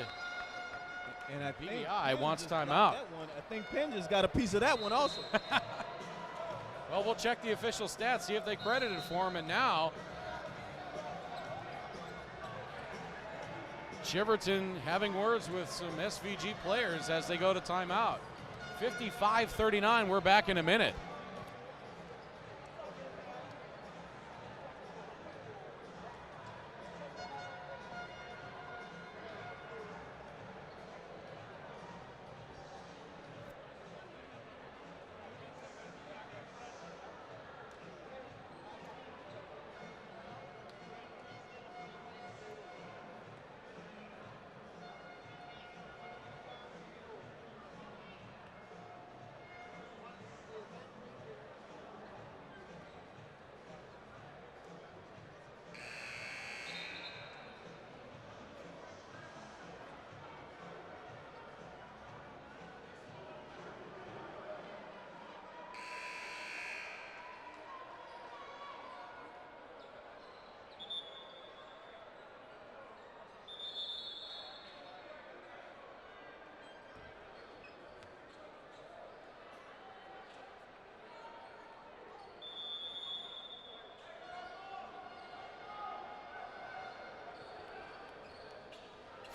I think BVI wants timeout. I think Penn just got a piece of that one also. Well, we'll check the official stats, see if they credited for him, and now Chiverton having words with some SVG players as they go to timeout. 55-39, we're back in a minute.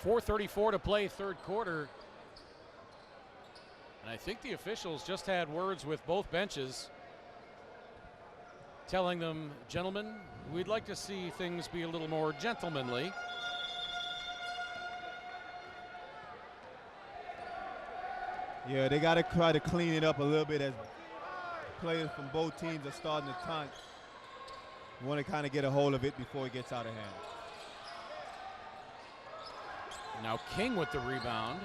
.434 to play third quarter. And I think the officials just had words with both benches telling them, gentlemen, we'd like to see things be a little more gentlemanly. Yeah, they got to try to clean it up a little bit as players from both teams are starting to taunt. You want to kind of get a hold of it before it gets out of hand. Now King with the rebound.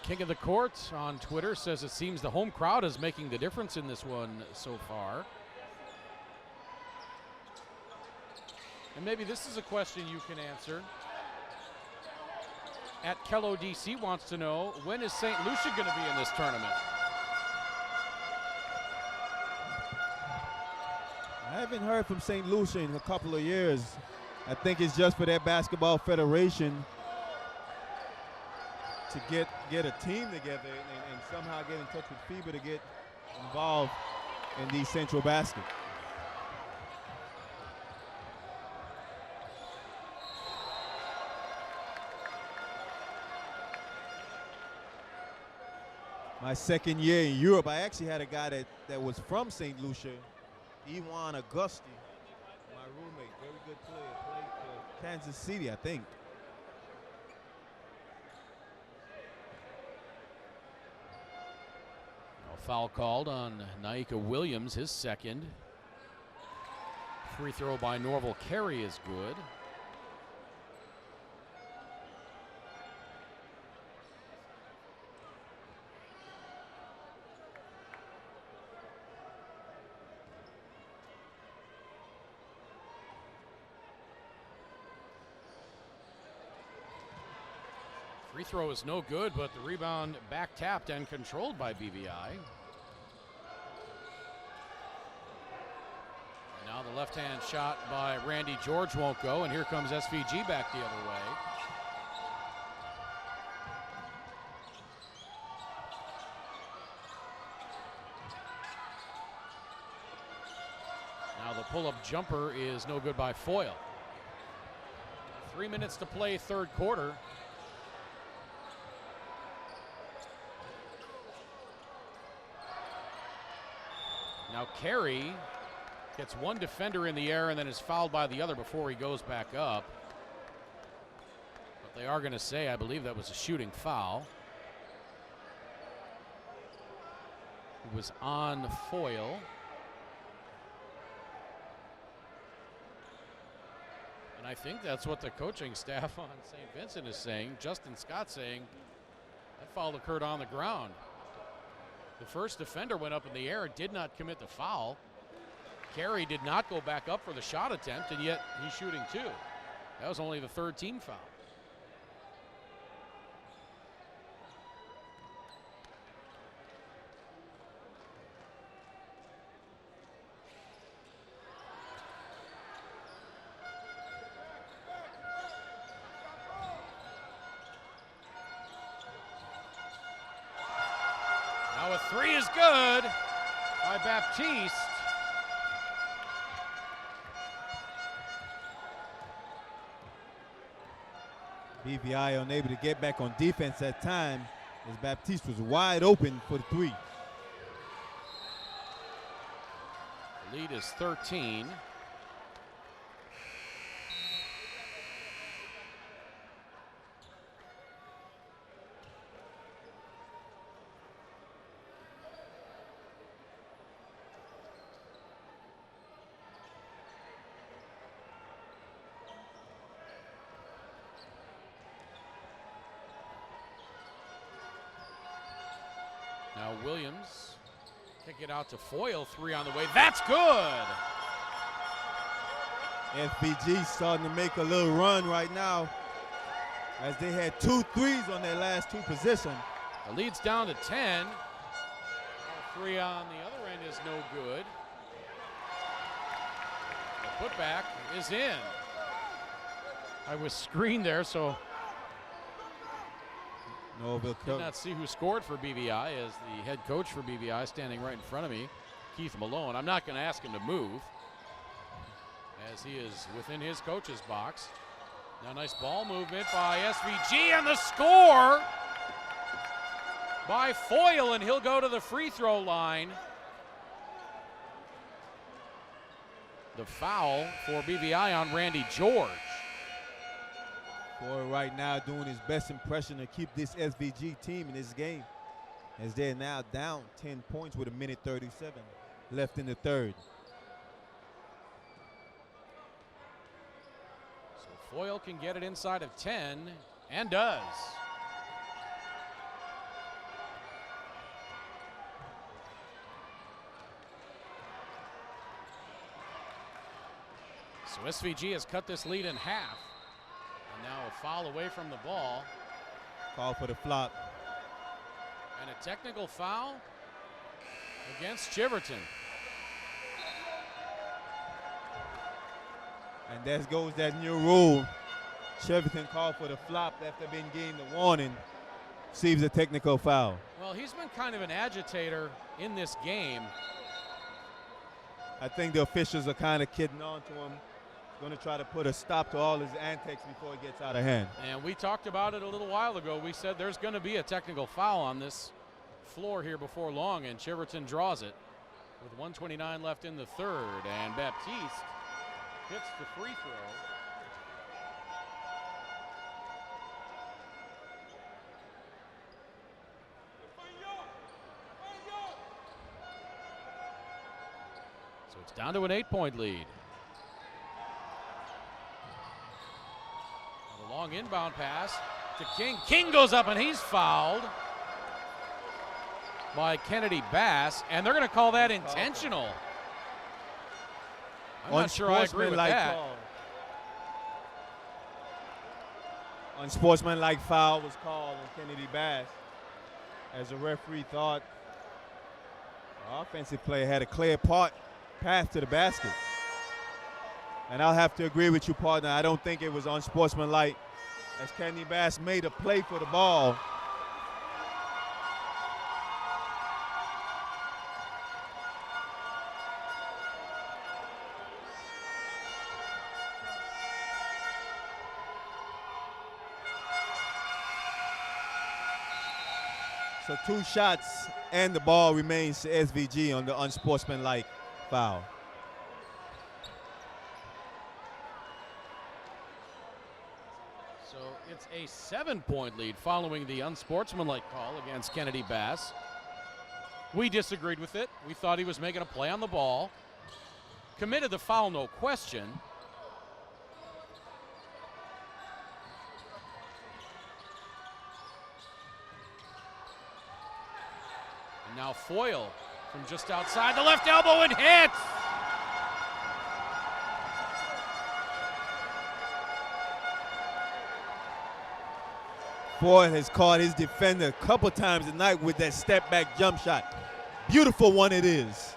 King of the Court on Twitter says it seems the home crowd is making the difference in this one so far. And maybe this is a question you can answer. At Kello DC wants to know, when is St. Lucia going to be in this tournament? I haven't heard from St. Lucia in a couple of years. I think it's just for their basketball federation to get get a team together and somehow get in touch with FIBA to get involved in these central baskets. My second year in Europe, I actually had a guy that was from St. Lucia, Iwan Augusti, my roommate, very good player, played for Kansas City, I think. Foul called on Naika Williams, his second. Free throw by Norval Carey is good. Free throw is no good, but the rebound back tapped and controlled by BVI. Now the left-hand shot by Randy George won't go, and here comes SVG back the other way. Now the pull-up jumper is no good by Foyle. 3 minutes to play, third quarter. Now Carey gets one defender in the air and then is fouled by the other before he goes back up. But they are going to say, I believe that was a shooting foul. It was on Foyle. And I think that's what the coaching staff on St. Vincent is saying. Justin Scott saying that foul occurred on the ground. The first defender went up in the air and did not commit the foul. Carey did not go back up for the shot attempt, and yet he's shooting two. That was only the third team foul. Now a three is good by Baptiste. BVI unable to get back on defense at time as Baptiste was wide open for the three. The lead is 13. Now Williams kick it out to Foyle, three on the way. That's good. FBG starting to make a little run right now as they had 2 threes on their last 2 possessions. The lead's down to 10. Three on the other end is no good. The putback is in. I was screened there, so did not see who scored for BVI as the head coach for BVI standing right in front of me, Keith Malone. I'm not going to ask him to move as he is within his coach's box. Now nice ball movement by SVG and the score by Foyle, and he'll go to the free throw line. The foul for BVI on Randy George. Foyle right now doing his best impression to keep this SVG team in this game as they're now down 10 points with 1:37 left in the third. So Foyle can get it inside of 10 and does. So SVG has cut this lead in half. And now a foul away from the ball. Call for the flop. And a technical foul against Chiverton. And there goes that new rule. Chiverton called for the flop after being getting the warning. receives a technical foul. Well, he's been kind of an agitator in this game. I think the officials are kind of kidding on to him. Going to try to put a stop to all his antics before it gets out of hand. And we talked about it a little while ago. We said there's going to be a technical foul on this floor here before long, and Chiverton draws it with 1:29 left in the third. And Baptiste hits the free throw. So it's down to an 8-point lead. A long inbound pass to King. King goes up and he's fouled by Kennedy Bass, and they're going to call that intentional. I'm not sure I agree with that. Unsportsmanlike foul was called on Kennedy Bass, as the referee thought the offensive player had a clear path to the basket. And I'll have to agree with you, partner. I don't think it was unsportsmanlike, as Kennedy Bass made a play for the ball. So 2 shots and the ball remains to SVG on the unsportsmanlike foul. So it's a 7-point lead following the unsportsmanlike call against Kennedy Bass. We disagreed with it. We thought he was making a play on the ball. Committed the foul, no question. And now Foyle from just outside the left elbow and hits. Foyle has caught his defender a couple times tonight with that step back jump shot. Beautiful one it is.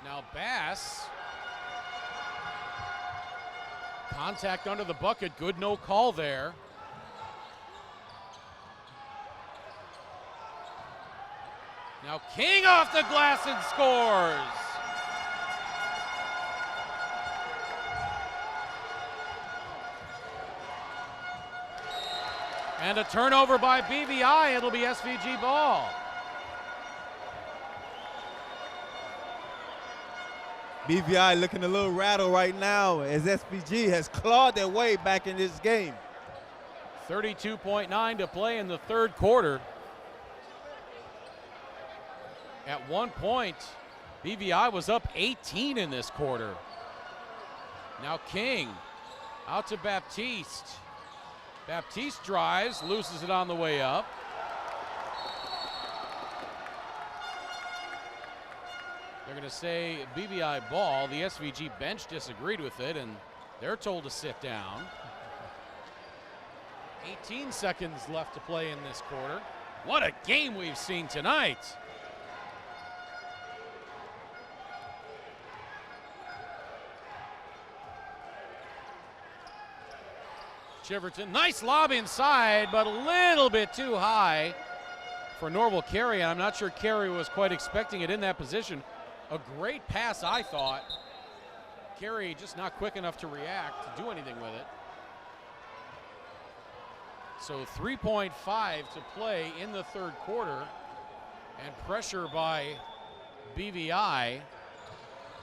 Now Bass. Contact under the bucket, good, no call there. Now King off the glass and scores. And a turnover by BVI, it'll be SVG ball. BVI looking a little rattled right now as SVG has clawed their way back in this game. 32.9 to play in the third quarter. At one point, BVI was up 18 in this quarter. Now King out to Baptiste. Baptiste drives, loses it on the way up. They're going to say BVI ball. The SVG bench disagreed with it, and they're told to sit down. 18 seconds left to play in this quarter. What a game we've seen tonight. Chiverton, nice lob inside, but a little bit too high for Norval Carey. I'm not sure Carey was quite expecting it in that position. A great pass, I thought. Carey just not quick enough to react, to do anything with it. So 3.5 to play in the third quarter, and pressure by BVI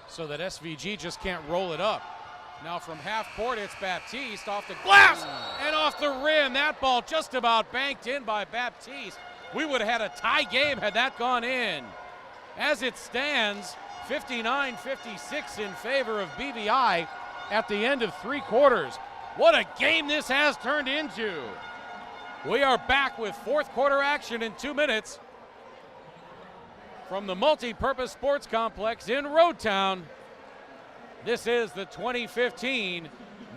so that SVG just can't roll it up. Now from half court, it's Baptiste off the glass and off the rim. That ball just about banked in by Baptiste. We would have had a tie game had that gone in. As it stands, 59-56 in favor of BVI at the end of 3 quarters. What a game this has turned into. We are back with fourth quarter action in 2 minutes from the Multi-Purpose Sports Complex in Roadtown. This is the 2015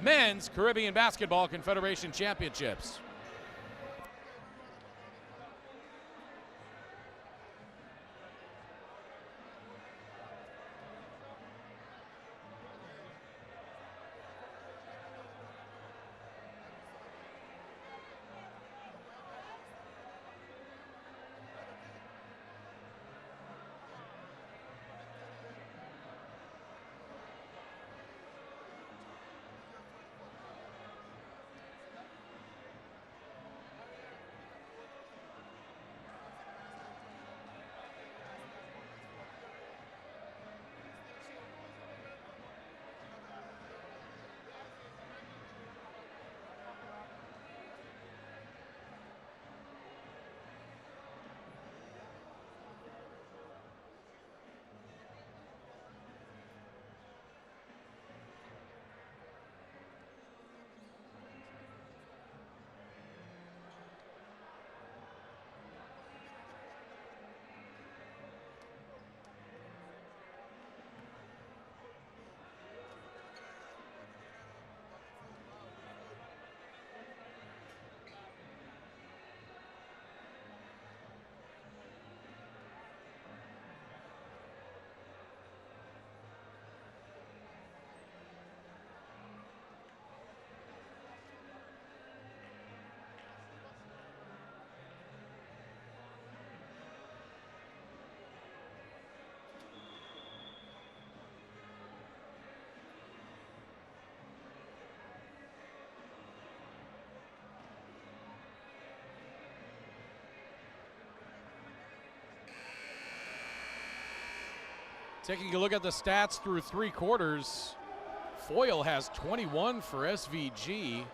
Men's Caribbean Basketball Confederation Championships. Taking a look at the stats through 3 quarters, Foyle has 21 for SVG.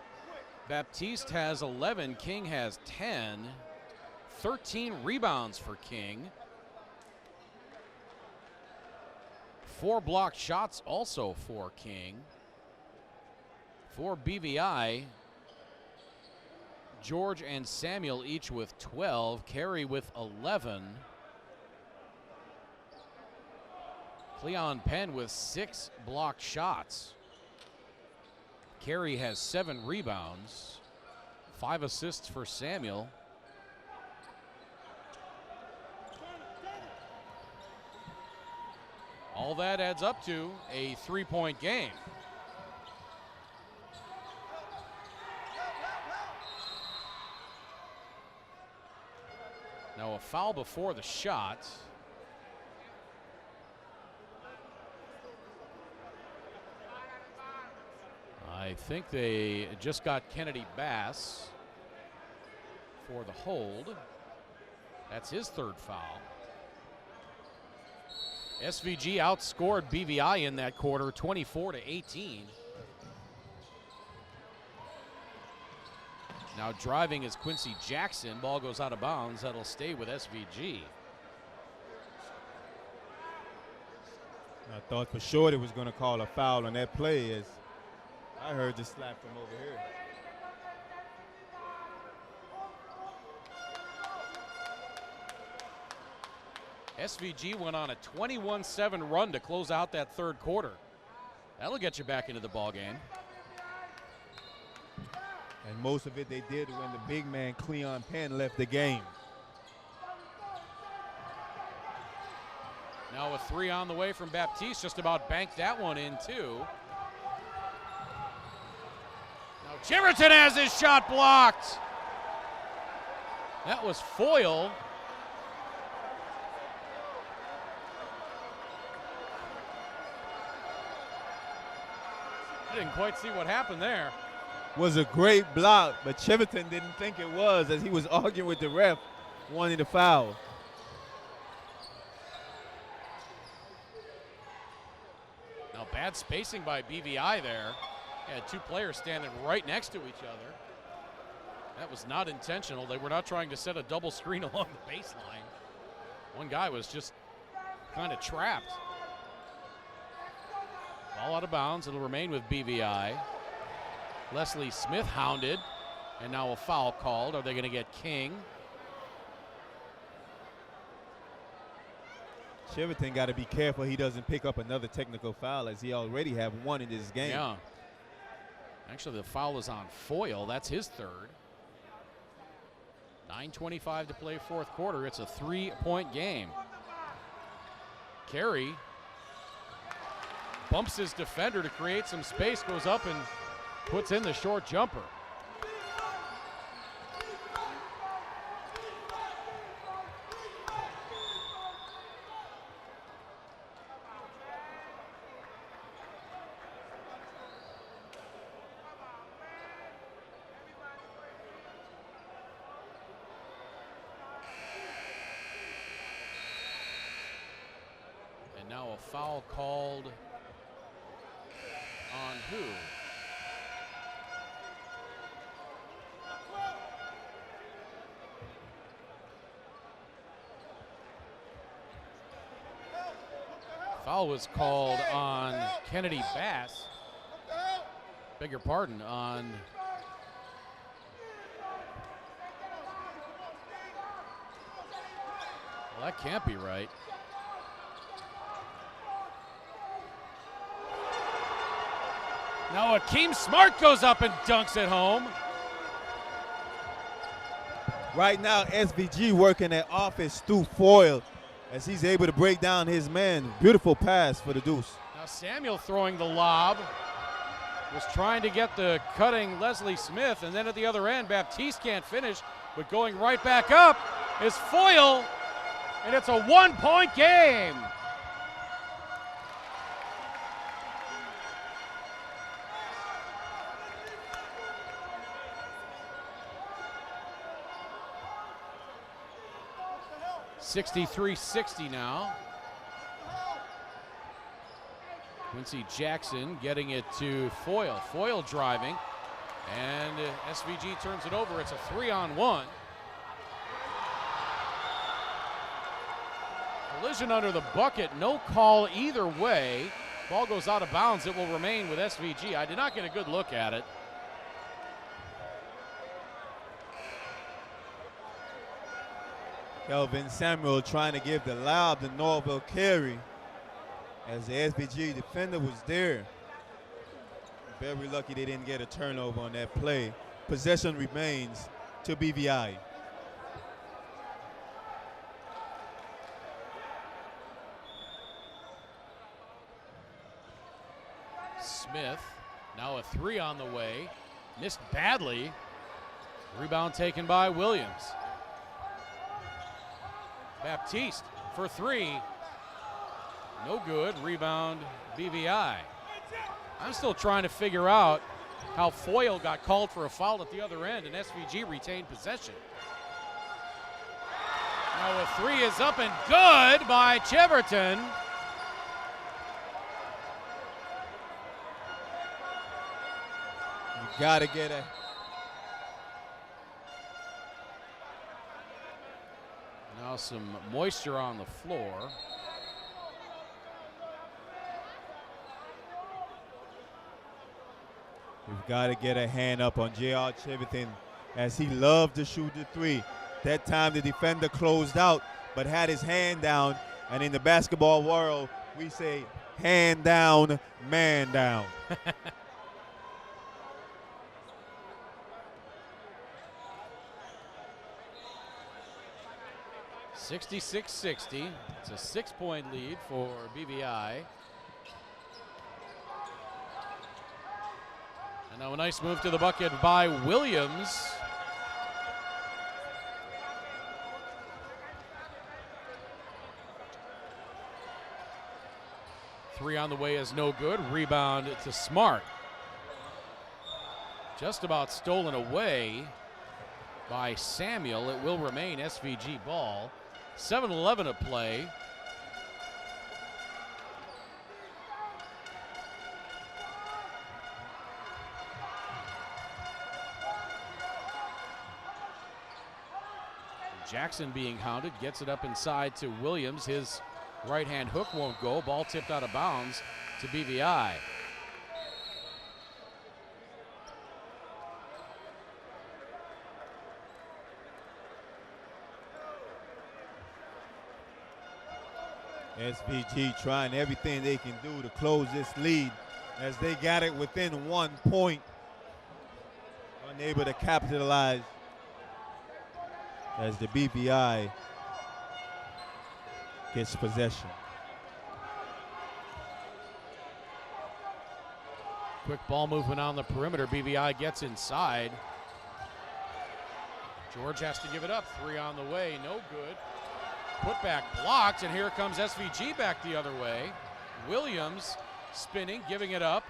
Baptiste has 11, King has 10. 13 rebounds for King. 4 blocked shots also for King. For BVI, George and Samuel each with 12, Carey with 11. Cleon Penn with 6 blocked shots. Carey has 7 rebounds, 5 assists for Samuel. All that adds up to a 3-point game. Now a foul before the shot. I think they just got Kennedy Bass for the hold. That's his 3rd foul. SVG outscored BVI in that quarter 24-18. Now driving is Quincy Jackson. Ball goes out of bounds. That'll stay with SVG. I thought for sure they was going to call a foul on that play as I heard the slap from over here. SVG went on a 21-7 run to close out that 3rd quarter. That'll get you back into the ball game. And most of it they did when the big man Cleon Penn left the game. Now a 3 on the way from Baptiste, just about banked that one in too. Now Chiverton has his shot blocked. That was Foyle. I didn't quite see what happened there. Was a great block, but Chiverton didn't think it was as he was arguing with the ref, wanting to foul. Now bad spacing by BVI there. Had 2 players standing right next to each other. That was not intentional. They were not trying to set a double screen along the baseline. One guy was just kind of trapped. Ball out of bounds. It'll remain with BVI. Leslie Smith hounded, and now a foul called. Are they going to get King? Chiverton got to be careful he doesn't pick up another technical foul as he already have 1 in this game. Yeah. Actually, the foul is on Foyle. That's his 3rd. 9:25 to play 4th quarter. It's a 3-point game. Carey bumps his defender to create some space, goes up and puts in the short jumper. And now a foul called on who? Foul was called on Kennedy Bass. Beg your pardon, on well, that can't be right. Now Akeem Smart goes up and dunks it home. Right now, SVG working at offense through Foyle as he's able to break down his man. Beautiful pass for the deuce. Now Samuel throwing the lob. Was trying to get the cutting Leslie Smith, and then at the other end, Baptiste can't finish, but going right back up is Foyle, and it's a 1-point game. (63-60) now. Quincy Jackson getting it to Foyle. Foyle driving, and SVG turns it over. It's a 3-on-1. Collision under the bucket, no call either way. Ball goes out of bounds. It will remain with SVG. I did not get a good look at it. Kelvin Samuel trying to give the lob to Norville Carey as the SVG defender was there. Very lucky they didn't get a turnover on that play. Possession remains to BVI. Smith, now a 3 on the way. Missed badly. Rebound taken by Williams. Baptiste for 3. No good. Rebound BVI. I'm still trying to figure out how Foyle got called for a foul at the other end and SVG retained possession. Now a 3 is up and good by Cheverton. You gotta get a Now some moisture on the floor. You've got to get a hand up on J.R. Cheverton as he loved to shoot the 3. That time the defender closed out but had his hand down, and in the basketball world we say hand down, man down. 66-60. It's a 6-point lead for BVI. And now a nice move to the bucket by Williams. Three on the way is no good. Rebound to Smart. Just about stolen away by Samuel. It will remain SVG ball. 7:11 to play. Jackson being hounded, gets it up inside to Williams. His right-hand hook won't go. Ball tipped out of bounds to BVI. SVG trying everything they can do to close this lead as they got it within 1 point. Unable to capitalize as the BVI gets possession. Quick ball movement on the perimeter. BVI gets inside. George has to give it up. 3 on the way, no good. Put back blocked, and here comes SVG back the other way. Williams spinning, giving it up.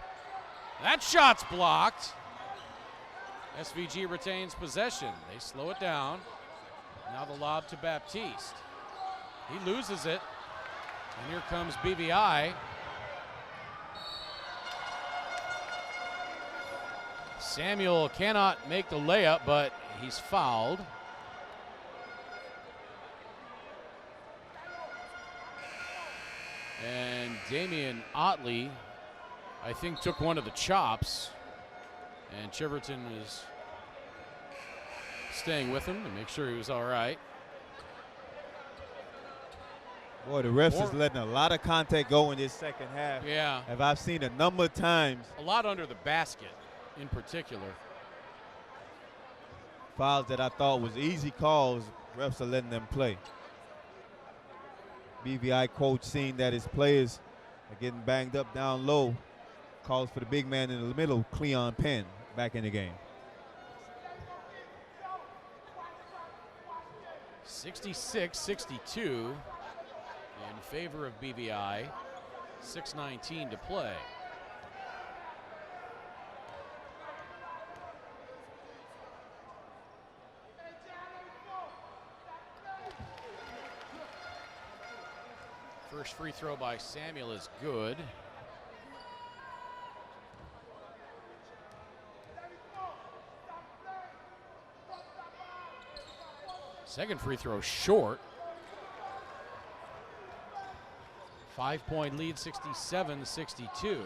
That shot's blocked. SVG retains possession. They slow it down. Now the lob to Baptiste. He loses it, and here comes BVI. Samuel cannot make the layup, but he's fouled. And Damian Otley, I think, took one of the chops. And Cheverton was staying with him to make sure he was all right. Boy, the refs is letting a lot of contact go in this second half. Yeah. Have I've seen a number of times. A lot under the basket in particular. Fouls that I thought was easy calls, refs are letting them play. BVI coach seeing that his players are getting banged up down low, calls for the big man in the middle, Cleon Penn, back in the game. 66-62 in favor of BVI. 6:19 to play. First free throw by Samuel is good. Second free throw short. 5-point lead, 67-62.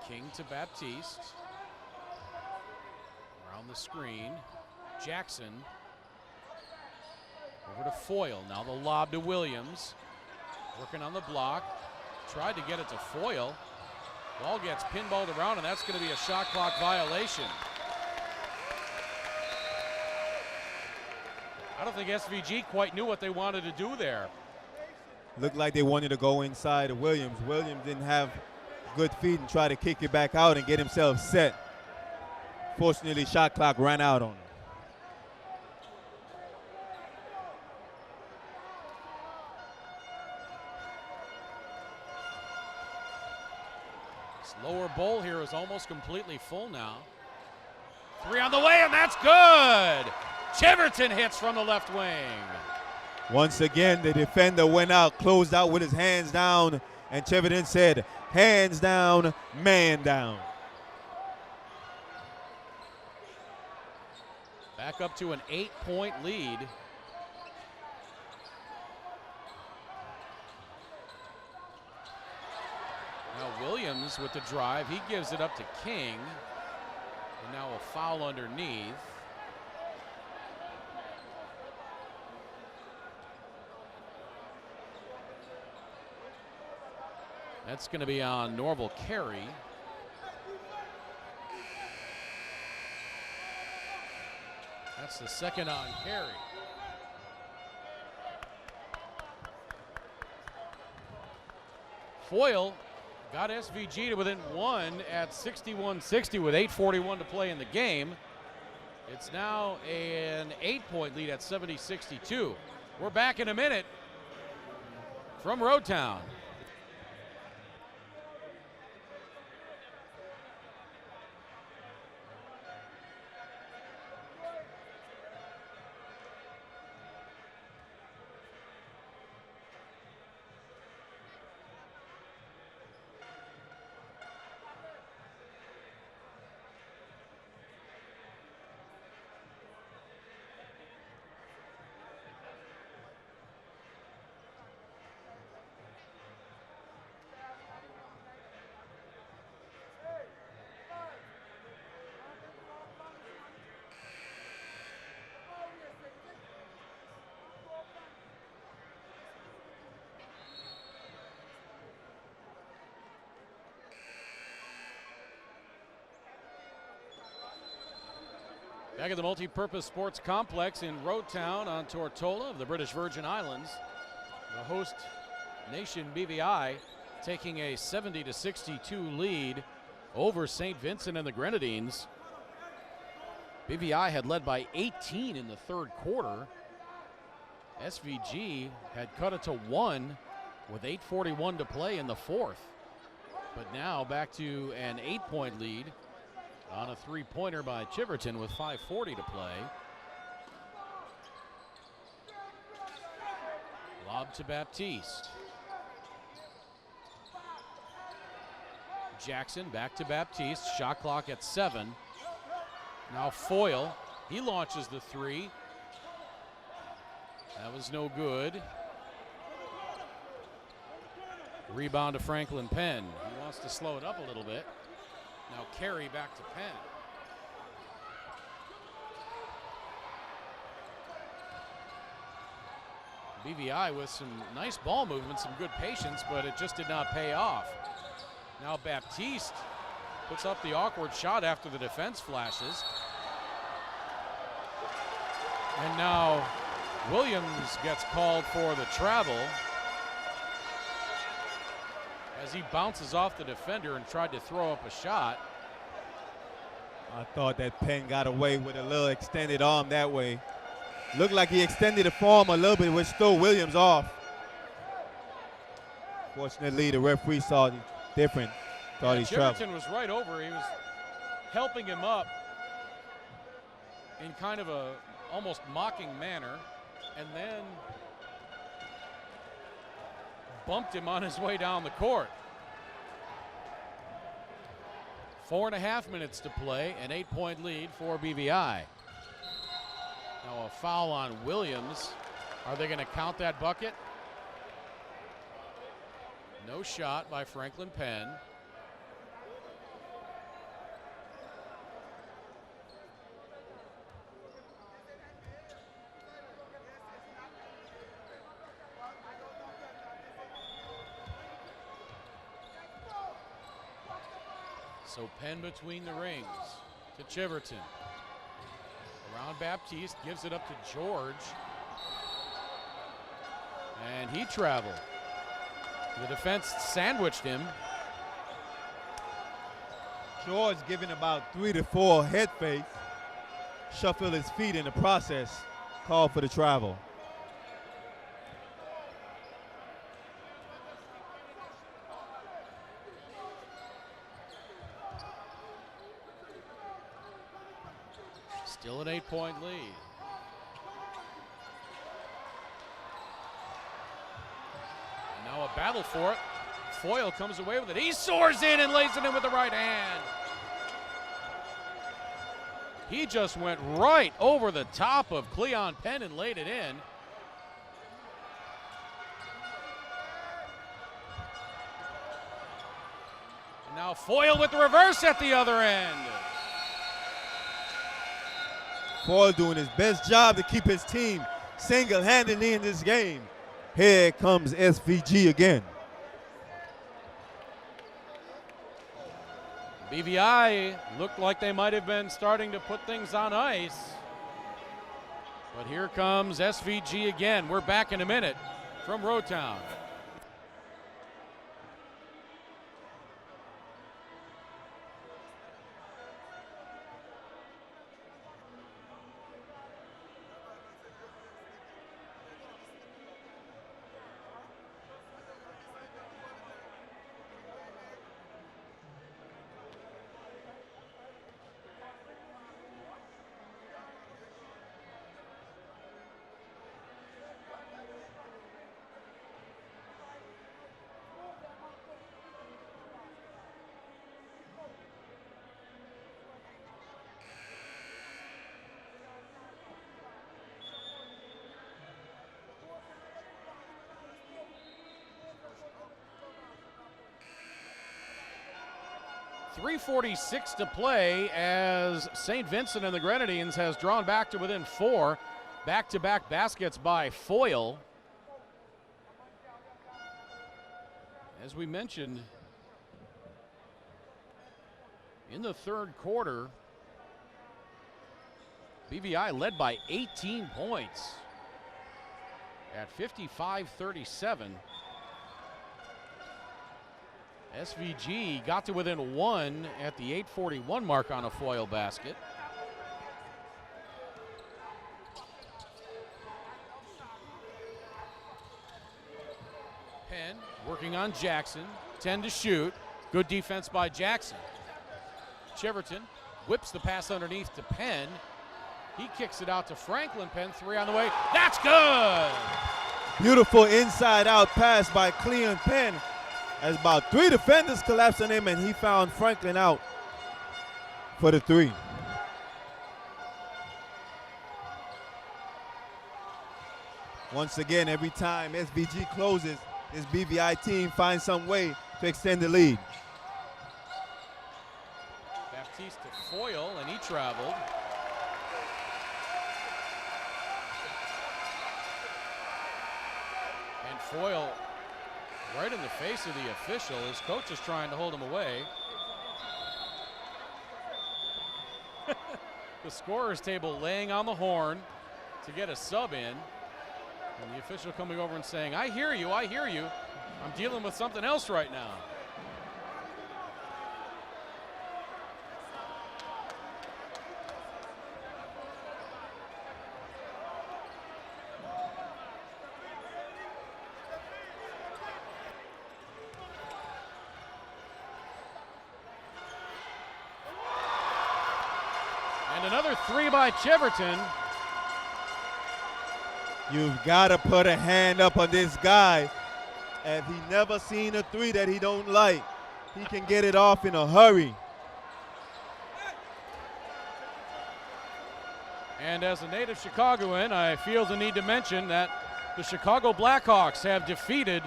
King to Baptiste. Around the screen. Jackson. Over to Foyle. Now the lob to Williams. Working on the block. Tried to get it to Foyle. Ball gets pinballed around, and that's going to be a shot clock violation. I don't think SVG quite knew what they wanted to do there. Looked like they wanted to go inside of Williams. Williams didn't have good feet and try to kick it back out and get himself set. Fortunately, shot clock ran out on him. This lower bowl here is almost completely full now. Three on the way, and that's good. Chiverton hits from the left wing. Once again, the defender went out, closed out with his hands down, and Chiverton said, hands down, man down. Back up to an 8-point lead. Now Williams with the drive, he gives it up to King. And now a foul underneath. That's going to be on Norval Carey. That's the second on Carey. Foyle got SVG to within one at 61-60 with 8:41 to play in the game. It's now an 8-point lead at 70-62. We're back in a minute from Roadtown. Back at the Multi-Purpose Sports Complex in Roadtown on Tortola of the British Virgin Islands. The host nation BVI taking a 70-62 lead over St. Vincent and the Grenadines. BVI had led by 18 in the third quarter. SVG had cut it to 1 with 8:41 to play in the fourth. But now back to an 8-point lead on a three-pointer by Chiverton with 5:40 to play. Lob to Baptiste. Jackson back to Baptiste. Shot clock at 7. Now Foyle. He launches the three. That was no good. Rebound to Franklin Penn. He wants to slow it up a little bit. Now Carey back to Penn. BVI with some nice ball movement, some good patience, but it just did not pay off. Now Baptiste puts up the awkward shot after the defense flashes. And now Williams gets called for the travel as he bounces off the defender and tried to throw up a shot. I thought that Penn got away with a little extended arm that way. Looked like he extended the forearm a little bit, which threw Williams off. Fortunately, the referee saw it different. Thought he's traveled. Chiverton was right over. He was helping him up in kind of a almost mocking manner, and then bumped him on his way down the court. 4.5 minutes to play, an 8-point lead for BVI. Now a foul on Williams. Are they going to count that bucket? No shot by Franklin Penn. So Penn between the rings to Chiverton. Around Baptiste, gives it up to George. And he traveled. The defense sandwiched him. George giving about 3 to 4 head fakes. Shuffle his feet in the process. Called for the travel. Still an 8-point lead. And now a battle for it. Foyle comes away with it. He soars in and lays it in with the right hand. He just went right over the top of Cleon Penn and laid it in. And now Foyle with the reverse at the other end. Foyle doing his best job to keep his team single-handedly in this game. Here comes SVG again. BVI looked like they might have been starting to put things on ice. But here comes SVG again. We're back in a minute from Rotown. .346 to play as St. Vincent and the Grenadines has drawn back to within 4. Back-to-back baskets by Foyle. As we mentioned, in the third quarter, BVI led by 18 points at 55-37. SVG got to within 1 at the 8:41 mark on a Foyle basket. Penn working on Jackson, 10 to shoot. Good defense by Jackson. Chiverton whips the pass underneath to Penn. He kicks it out to Franklin Penn, 3 on the way. That's good! Beautiful inside-out pass by Cleon Penn. As about 3 defenders collapsed on him, and he found Franklin out for the 3. Once again, every time SVG closes, this BVI team finds some way to extend the lead. Baptiste to Foyle, and he traveled. And Foyle right in the face of the official. His coach is trying to hold him away. The scorer's table laying on the horn to get a sub in. And the official coming over and saying, I hear you, I hear you. I'm dealing with something else right now. And another 3 by Chiverton. You've got to put a hand up on this guy. If he never seen a 3 that he don't like, he can get it off in a hurry. And as a native Chicagoan, I feel the need to mention that the Chicago Blackhawks have defeated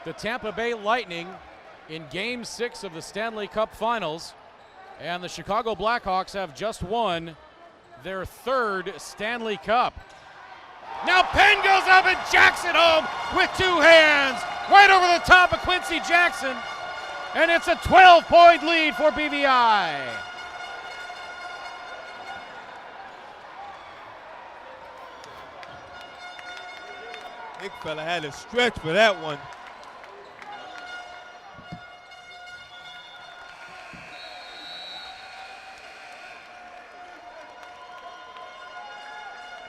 the Tampa Bay Lightning in Game 6 of the Stanley Cup Finals. And the Chicago Blackhawks have just won their 3rd Stanley Cup. Now Penn goes up and jacks it home with 2 hands, right over the top of Quincy Jackson. And it's a 12-point lead for BVI. Big fella had to stretch for that one.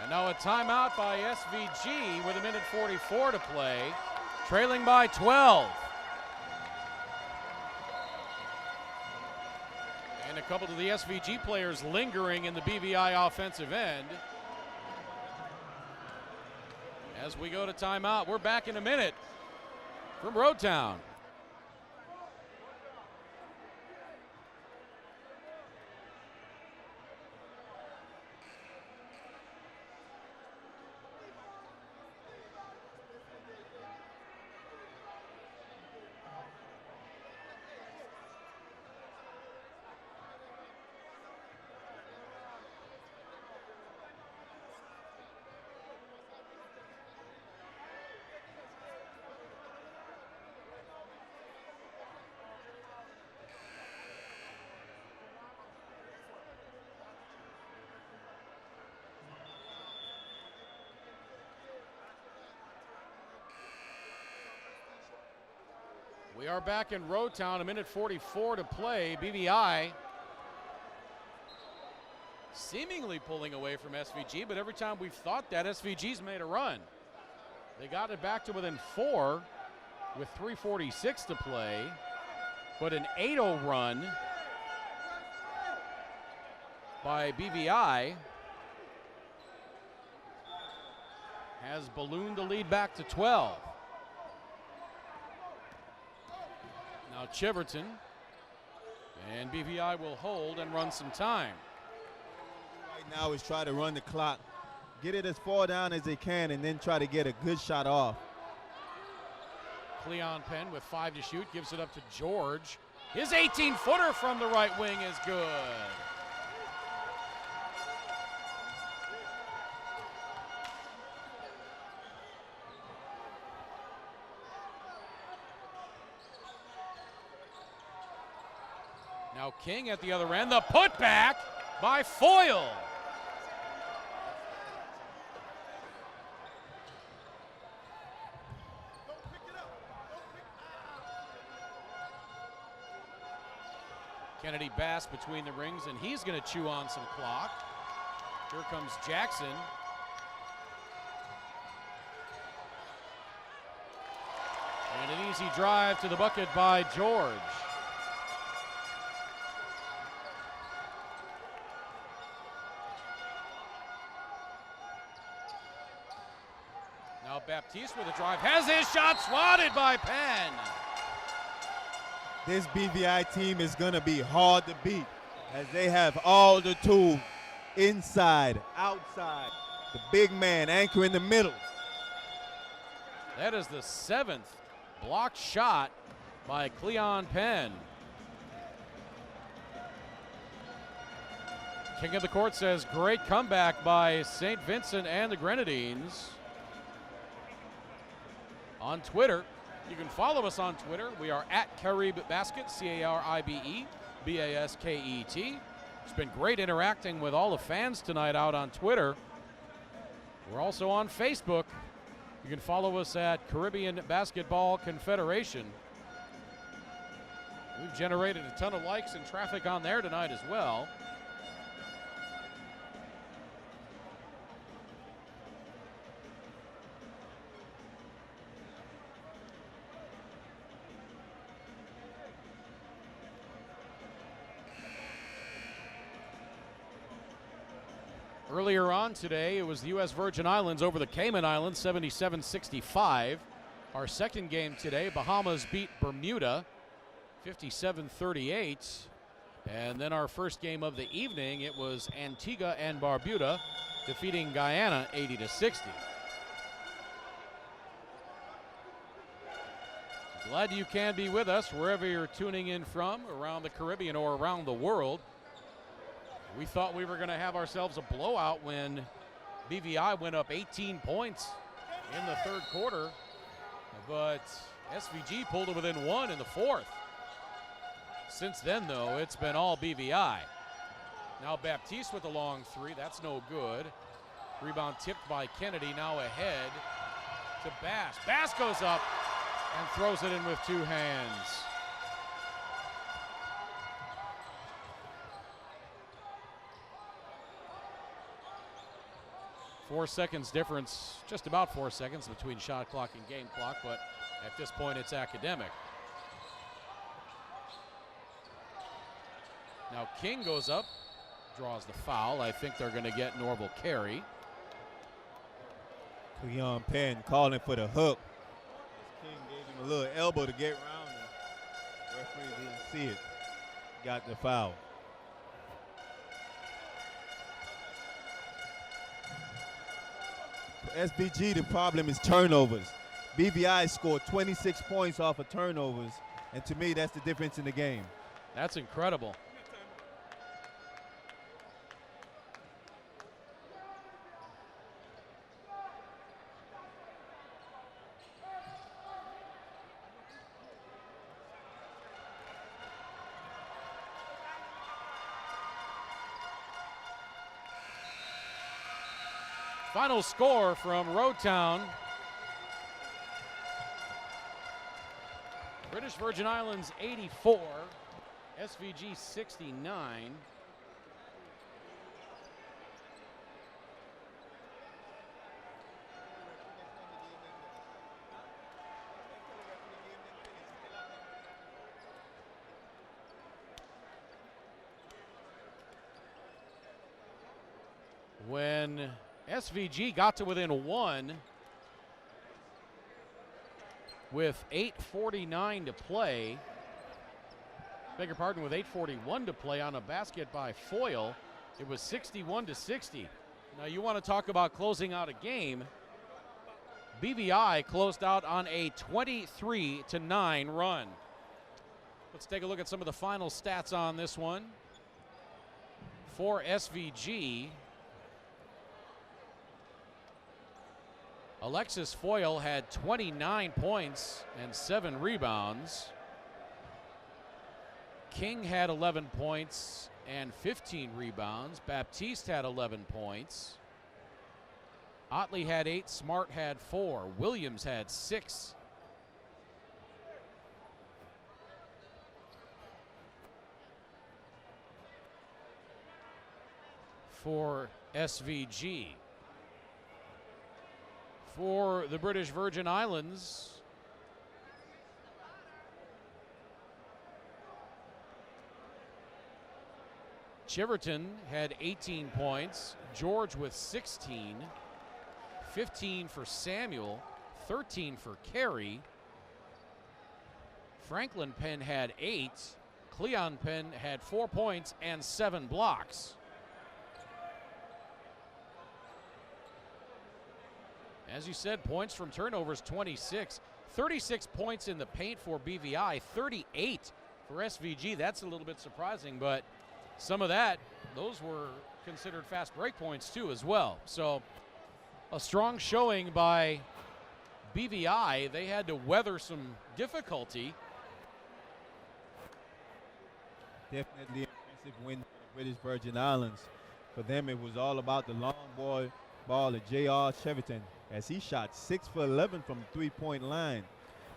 And now a timeout by SVG with 1:44 to play, trailing by 12. And a couple of the SVG players lingering in the BVI offensive end. As we go to timeout, we're back in a minute from Roadtown. We are back in Roadtown, 1:44 to play. BVI seemingly pulling away from SVG, but every time we've thought that, SVG's made a run. They got it back to within 4 with 3:46 to play, but an 8-0 run by BVI has ballooned the lead back to 12. Now Chiverton, and BVI will hold and run some time. Right now is try to run the clock, get it as far down as they can, and then try to get a good shot off. Cleon Penn with 5 to shoot, gives it up to George. His 18-footer from the right wing is good. Now King at the other end, the putback by Foyle. Kennedy Bass between the rings, and he's going to chew on some clock. Here comes Jackson. And an easy drive to the bucket by George. Now Baptiste with a drive, has his shot swatted by Penn. This BVI team is going to be hard to beat as they have all the tools, inside, outside, the big man anchor in the middle. That is the 7th blocked shot by Cleon Penn. King of the Court says great comeback by St. Vincent and the Grenadines. On Twitter, you can follow us on Twitter. We are at Caribe Basket, C-A-R-I-B-E-B-A-S-K-E-T. It's been great interacting with all the fans tonight out on Twitter. We're also on Facebook. You can follow us at Caribbean Basketball Confederation. We've generated a ton of likes and traffic on there tonight as well. Earlier on today, it was the U.S. Virgin Islands over the Cayman Islands, 77-65. Our second game today, Bahamas beat Bermuda, 57-38. And then our first game of the evening, it was Antigua and Barbuda, defeating Guyana 80-60. Glad you can be with us wherever you're tuning in from, around the Caribbean or around the world. We thought we were going to have ourselves a blowout when BVI went up 18 points in the third quarter, but SVG pulled it within one in the fourth. Since then, though, it's been all BVI. Now Baptiste with a long three. That's no good. Rebound tipped by Kennedy, now ahead to Bass. Bass goes up and throws it in with two hands. Four seconds difference, just about 4 seconds between shot clock and game clock, but at this point it's academic. Now King goes up, draws the foul. I think they're going to get Norval carry. Cleon Penn calling for the hook. King gave him a little elbow to get around him. Referee didn't see it. Got the foul. For SVG, the problem is turnovers. BVI scored 26 points off of turnovers, and to me, that's the difference in the game. That's incredible. Final score from Roadtown. British Virgin Islands 84, SVG 69. When SVG got to within one with 8:49 to play, beg your pardon, with 8:41 to play on a basket by Foyle, it was 61-60. Now you want to talk about closing out a game. BVI closed out on a 23-9 run. Let's take a look at some of the final stats on this one. For SVG, Alexis Foyle had 29 points and 7 rebounds. King had 11 points and 15 rebounds. Baptiste had 11 points. Otley had 8. Smart had 4. Williams had 6. For SVG. For the British Virgin Islands, Chiverton had 18 points, George with 16, 15 for Samuel, 13 for Carey. Franklin Penn had 8, Cleon Penn had 4 points and 7 blocks. As you said, points from turnovers 26. 36 points in the paint for BVI, 38 for SVG. That's a little bit surprising, but some of that, those were considered fast break points too as well. So a strong showing by BVI. They had to weather some difficulty. Definitely an impressive win for the British Virgin Islands. For them, it was all about the long ball of J.R. Cheverton, as he shot 6 for 11 from the three-point line.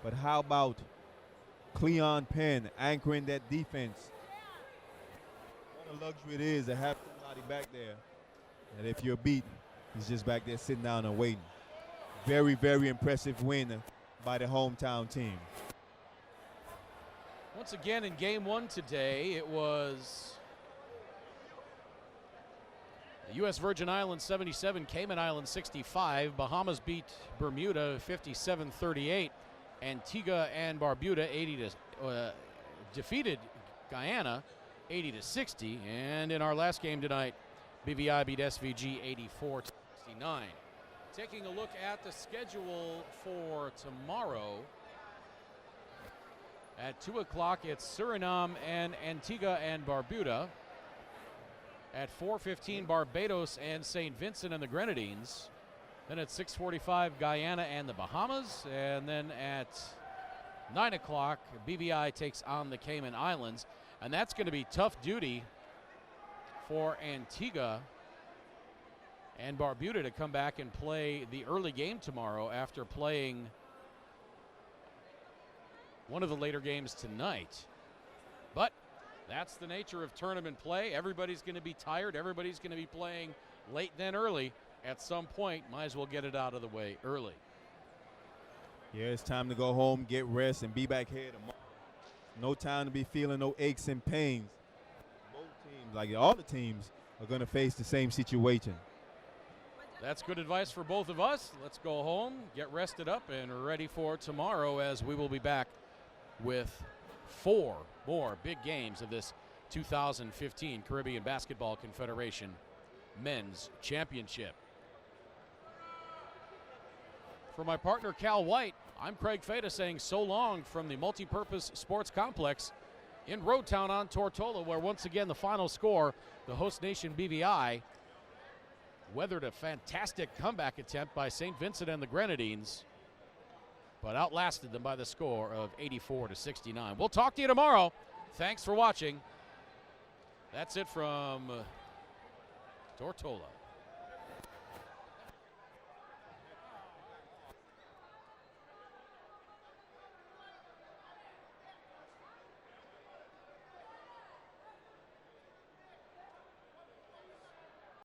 But how about Cleon Penn anchoring that defense? What a luxury it is to have somebody back there, and if you're beat, he's just back there sitting down and waiting. Very, very impressive win by the hometown team. Once again in game one today, it was U.S. Virgin Islands 77, Cayman Islands 65. Bahamas beat Bermuda 57-38. Antigua and Barbuda defeated Guyana 80-60. And in our last game tonight, BVI beat SVG 84-69. Taking a look at the schedule for tomorrow. At 2 o'clock, it's Suriname and Antigua and Barbuda. At 4:15, Barbados and St. Vincent and the Grenadines. Then at 6:45, Guyana and the Bahamas. And then at 9 o'clock, BVI takes on the Cayman Islands. And that's going to be tough duty for Antigua and Barbuda to come back and play the early game tomorrow after playing one of the later games tonight. But that's the nature of tournament play. Everybody's going to be tired. Everybody's going to be playing late then early. At some point, might as well get it out of the way early. Yeah, it's time to go home, get rest, and be back here tomorrow. No time to be feeling no aches and pains. Both teams, like all the teams, are going to face the same situation. That's good advice for both of us. Let's go home, get rested up, and ready for tomorrow, as we will be back with 4 more big games of this 2015 Caribbean Basketball Confederation Men's Championship. For my partner Cal White, I'm Craig Feta saying so long from the Multipurpose Sports Complex in Road Town on Tortola, where once again the final score, the host nation BVI weathered a fantastic comeback attempt by St. Vincent and the Grenadines, but outlasted them by the score of 84-69. We'll talk to you tomorrow. Thanks for watching. That's it from Tortola.